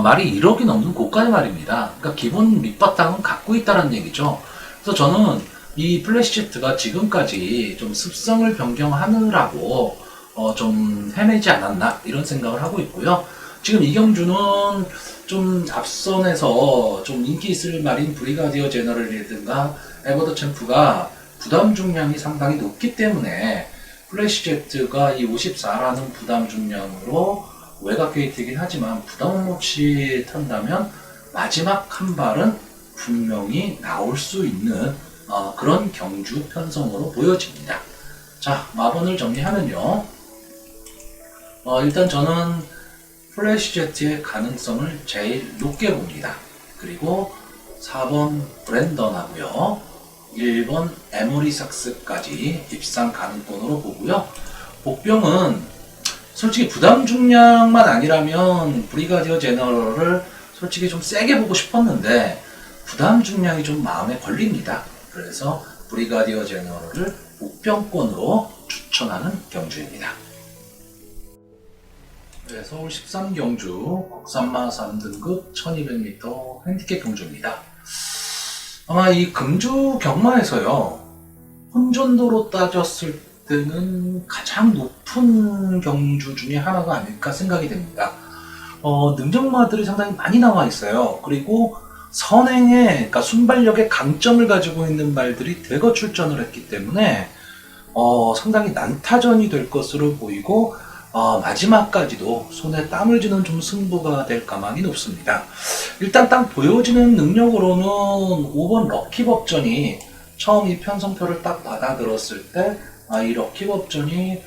말이 1억이 넘는 고가의 말입니다. 그러니까 기본 밑바탕은 갖고 있다는 얘기죠. 그래서 저는 이 플래시제트가 지금까지 좀 습성을 변경하느라고 좀 헤매지 않았나 이런 생각을 하고 있고요. 지금 이경주는 좀 앞선에서 좀 인기 있을 말인 브리가디어 제너럴이라든가 에버더 챔프가 부담 중량이 상당히 높기 때문에 플래시제트가 이 54라는 부담 중량으로 외곽 게이트이긴 하지만 부담 없이 탄다면 마지막 한 발은 분명히 나올 수 있는 그런 경주 편성으로 보여집니다. 자, 마번을 정리하면요. 일단 저는 플래시제트의 가능성을 제일 높게 봅니다. 그리고 4번 브랜던하고요. 1번 에머리삭스까지 입상 가능권으로 보고요. 복병은 솔직히 부담 중량만 아니라면 브리가디어 제너럴을 솔직히 좀 세게 보고 싶었는데 부담 중량이 좀 마음에 걸립니다. 그래서 브리가디어 제너럴을 복병권으로 추천하는 경주입니다. 네, 서울 13경주 국산마 3등급 1200m 핸디캡 경주입니다. 아마 이 금주 경마에서요, 혼전도로 따졌을 때는 가장 높은 경주 중에 하나가 아닐까 생각이 됩니다. 능력마들이 상당히 많이 나와 있어요. 그리고 선행에, 그러니까 순발력의 강점을 가지고 있는 말들이 대거 출전을 했기 때문에 상당히 난타전이 될 것으로 보이고, 마지막까지도 손에 땀을 쥐는 좀 승부가 될 가망이 높습니다. 일단 딱 보여지는 능력으로는 5번 럭키법전이 처음 이 편성표를 딱 받아들었을 때 이 럭키법전이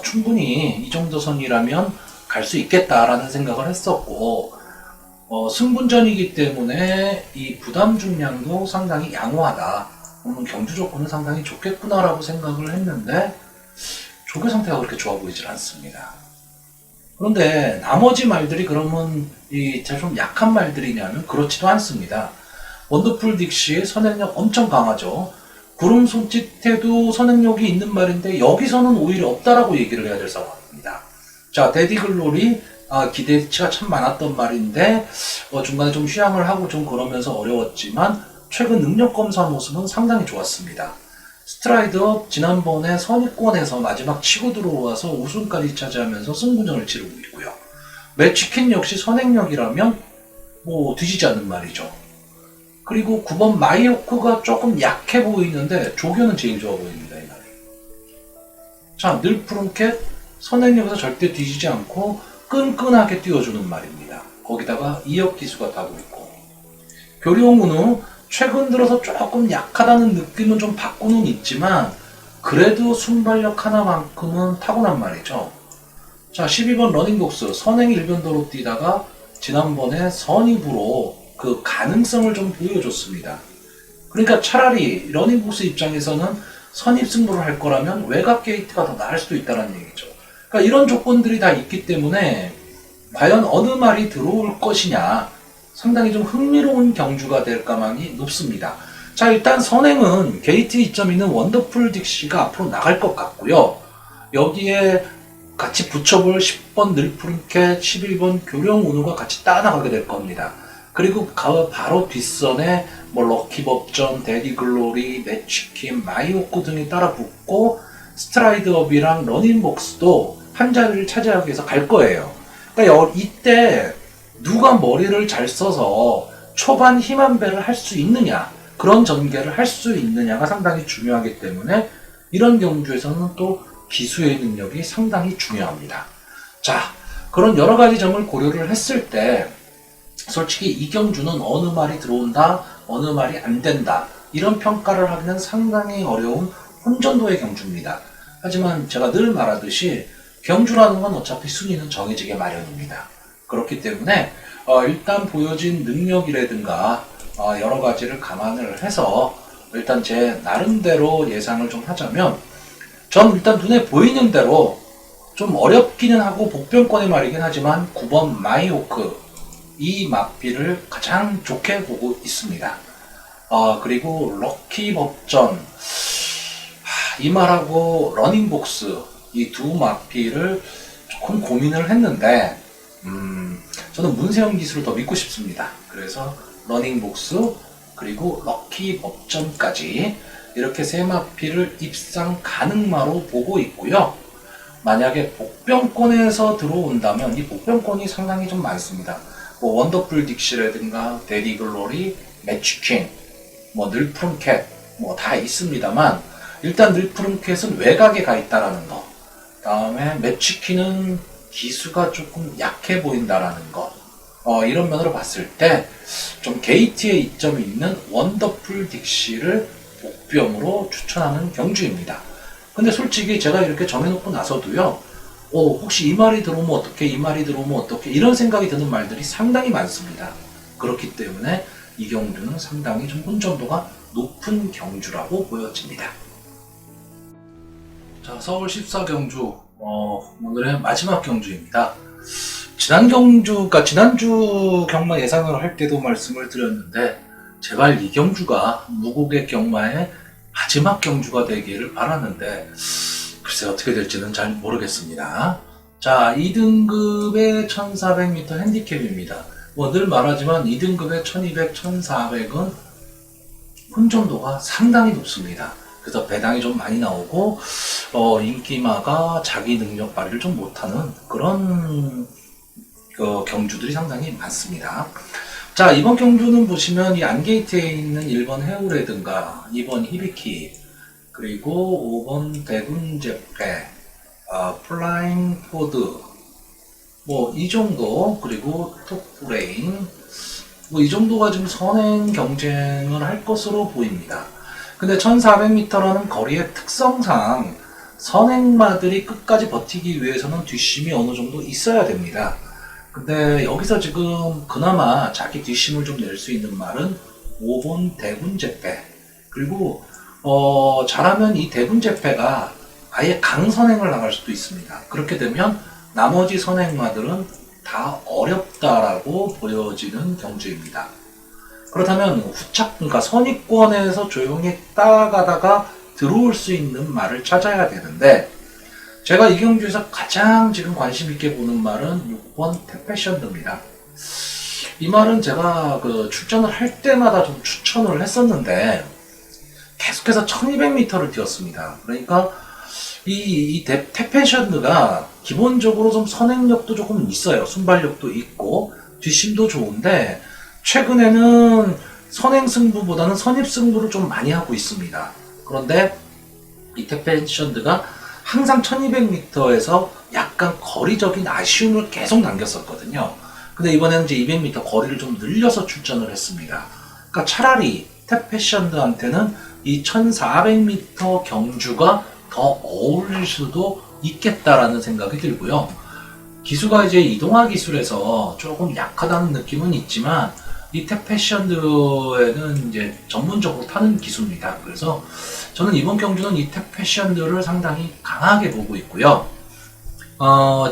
충분히 이 정도 선이라면 갈 수 있겠다라는 생각을 했었고, 승분전이기 때문에 이 부담 중량도 상당히 양호하다, 경주 조건은 상당히 좋겠구나라고 생각을 했는데 조개 상태가 그렇게 좋아 보이질 않습니다. 그런데 나머지 말들이 그러면 좀 약한 말들이냐면 그렇지도 않습니다. 원더풀 딕시의 선행력 엄청 강하죠. 구름 손짓해도 선행력이 있는 말인데 여기서는 오히려 없다라고 얘기를 해야 될 상황입니다. 자, 데디글로리 기대치가 참 많았던 말인데 중간에 좀 휴양을 하고 좀 그러면서 어려웠지만 최근 능력 검사 모습은 상당히 좋았습니다. 스트라이드업 지난번에 선입권에서 마지막 치고 들어와서 우승까지 차지하면서 승부전을 치르고 있고요. 매치킨 역시 선행력이라면 뭐 뒤지지 않는 말이죠. 그리고 9번 마이오크가 조금 약해 보이는데 조교는 제일 좋아 보입니다. 이 말이. 자, 늘 푸른캣 선행력에서 절대 뒤지지 않고 끈끈하게 띄워주는 말입니다. 거기다가 2억 기수가 타고 있고 교리홍우는 최근 들어서 조금 약하다는 느낌은 좀 받고는 있지만 그래도 순발력 하나만큼은 타고난 말이죠. 자, 12번 러닝복스 선행 일변도로 뛰다가 지난번에 선입으로 그 가능성을 좀 보여줬습니다. 그러니까 차라리 러닝복스 입장에서는 선입 승부를 할 거라면 외곽 게이트가 더 나을 수도 있다는 얘기죠. 그러니까 이런 조건들이 다 있기 때문에 과연 어느 말이 들어올 것이냐 상당히 좀 흥미로운 경주가 될 가망이 높습니다. 자, 일단 선행은 게이트 2점 있는 원더풀 딕시가 앞으로 나갈 것 같고요. 여기에 같이 붙여볼 10번 늘푸른캣, 11번 교령운우가 같이 따라가게 될 겁니다. 그리고 바로 뒷선에 뭐 럭키법전, 데디글로리, 매치킨, 마이오크 등이 따라 붙고 스트라이드업이랑 러닝복스도 한 자리를 차지하기 위해서 갈 거예요. 그러니까 이때 누가 머리를 잘 써서 초반 힘한 배를 할 수 있느냐, 그런 전개를 할 수 있느냐가 상당히 중요하기 때문에 이런 경주에서는 또 기수의 능력이 상당히 중요합니다. 자, 그런 여러 가지 점을 고려를 했을 때 솔직히 이 경주는 어느 말이 들어온다, 어느 말이 안 된다 이런 평가를 하기는 상당히 어려운 혼전도의 경주입니다. 하지만 제가 늘 말하듯이 경주라는 건 어차피 순위는 정해지게 마련입니다. 그렇기 때문에 일단 보여진 능력이라든가 여러 가지를 감안을 해서 일단 제 나름대로 예상을 좀 하자면 전 일단 눈에 보이는 대로 좀 어렵기는 하고 복변권의 말이긴 하지만 9번 마이오크 이 마피를 가장 좋게 보고 있습니다. 그리고 럭키 법전 이 말하고 러닝복스 이 두 마피를 조금 고민을 했는데 저는 문세영 기수를 더 믿고 싶습니다. 그래서 러닝복스 그리고 럭키 법전까지 이렇게 세 마피를 입상 가능마로 보고 있고요. 만약에 복병권에서 들어온다면 이 복병권이 상당히 좀 많습니다. 뭐 원더풀 딕시라든가 데디글로리, 매치퀸, 뭐 늘푸른캣 뭐 다 있습니다만 일단 늘푸른캣은 외곽에 가 있다라는 거, 다음에 매치퀸은 기수가 조금 약해 보인다라는 거, 이런 면으로 봤을 때 좀 게이트에 이점이 있는 원더풀 딕시를 복병으로 추천하는 경주입니다. 근데 솔직히 제가 이렇게 정해놓고 나서도요, 혹시 이 말이 들어오면 어떻게, 이 말이 들어오면 어떻게, 이런 생각이 드는 말들이 상당히 많습니다. 그렇기 때문에 이 경주는 상당히 좀 혼전도가 높은 경주라고 보여집니다. 자, 서울 14경주, 오늘의 마지막 경주입니다. 지난주 경마 예상을 할 때도 말씀을 드렸는데, 제발 이 경주가 무국의 경마의 마지막 경주가 되기를 바랐는데 글쎄 어떻게 될지는 잘 모르겠습니다. 자, 2등급의 1400m 핸디캡입니다. 뭐 늘 말하지만 2등급의 1200, 1400은 혼전도가 상당히 높습니다. 그래서 배당이 좀 많이 나오고 인기마가 자기 능력 발휘를 좀 못하는 그런 경주들이 상당히 많습니다. 자, 이번 경주는 보시면 이 안게이트에 있는 1번 해우라든가 2번 히비키 그리고 5번 대군제페, 플라잉 포드 뭐 이 정도, 그리고 톱브레인 뭐 이 정도가 지금 선행 경쟁을 할 것으로 보입니다. 근데 1400m라는 거리의 특성상 선행마들이 끝까지 버티기 위해서는 뒷심이 어느 정도 있어야 됩니다. 근데 여기서 지금 그나마 자기 뒷심을 좀 낼 수 있는 말은 5번 대군제페, 그리고 잘하면 이 대군제페가 아예 강선행을 나갈 수도 있습니다. 그렇게 되면 나머지 선행마들은 다 어렵다라고 보여지는 경주입니다. 그렇다면 후착, 그러니까 선입권에서 조용히 따라가다가 들어올 수 있는 말을 찾아야 되는데, 제가 이 경주에서 가장 지금 관심 있게 보는 말은 6번 태페션드입니다. 이 말은 제가 출전을 할 때마다 좀 추천을 했었는데, 계속해서 1200m를 뛰었습니다. 그러니까 이 태페션드가 기본적으로 좀 선행력도 조금 있어요. 순발력도 있고 뒷심도 좋은데, 최근에는 선행 승부보다는 선입 승부를 좀 많이 하고 있습니다. 그런데 이 태페션드가 항상 1200m에서 약간 거리적인 아쉬움을 계속 남겼었거든요. 근데 이번에는 이제 200m 거리를 좀 늘려서 출전을 했습니다. 그러니까 차라리 태페션드한테는 이 1400m 경주가 더 어울릴 수도 있겠다라는 생각이 들고요. 기수가 이제 이동화 기술에서 조금 약하다는 느낌은 있지만, 이 태페션드에는 이제 전문적으로 타는 기수입니다. 그래서 저는 이번 경주는 이 태페션드를 상당히 강하게 보고 있고요.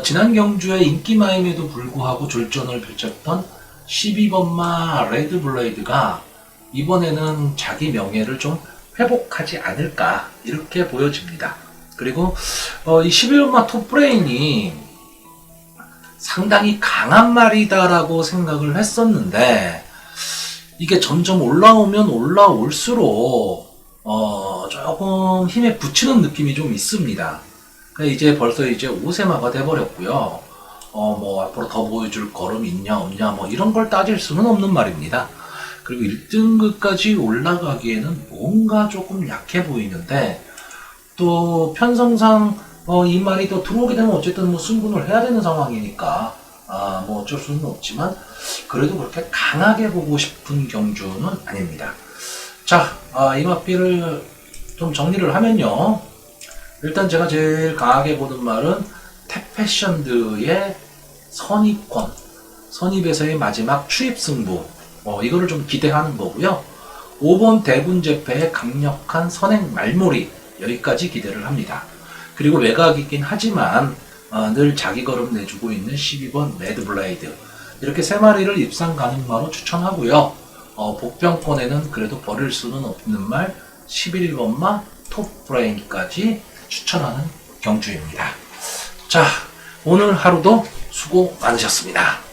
지난 경주에 인기마임에도 불구하고 졸전을 펼쳤던 12번마 레드블레이드가 이번에는 자기 명예를 좀 회복하지 않을까, 이렇게 보여집니다. 그리고 이 11번마 톱브레인이 상당히 강한 말이다라고 생각을 했었는데, 이게 점점 올라오면 올라올수록 조금 힘에 붙이는 느낌이 좀 있습니다. 그러니까 이제 벌써 이제 5세마가 돼버렸고요. 뭐 앞으로 더 보여줄 걸음 있냐 없냐 뭐 이런 걸 따질 수는 없는 말입니다. 그리고 1등급까지 올라가기에는 뭔가 조금 약해 보이는데, 또 편성상 이 말이 또 들어오게 되면 어쨌든 뭐 승분을 해야 되는 상황이니까 뭐 어쩔 수는 없지만, 그래도 그렇게 강하게 보고 싶은 경주는 아닙니다. 자, 이 마피를 좀 정리를 하면요. 일단 제가 제일 강하게 보는 말은 태페션드의 선입권, 선입에서의 마지막 출입 승부, 이거를 좀 기대하는 거고요. 5번 대군제패의 강력한 선행 말몰이, 여기까지 기대를 합니다. 그리고 외곽이긴 하지만 늘 자기 걸음 내주고 있는 12번 레드블레이드, 이렇게 세 마리를 입상 가능마로 추천하고요. 복병권에는 그래도 버릴 수는 없는 말 11번마 톱브레인까지 추천하는 경주입니다. 자, 오늘 하루도 수고 많으셨습니다.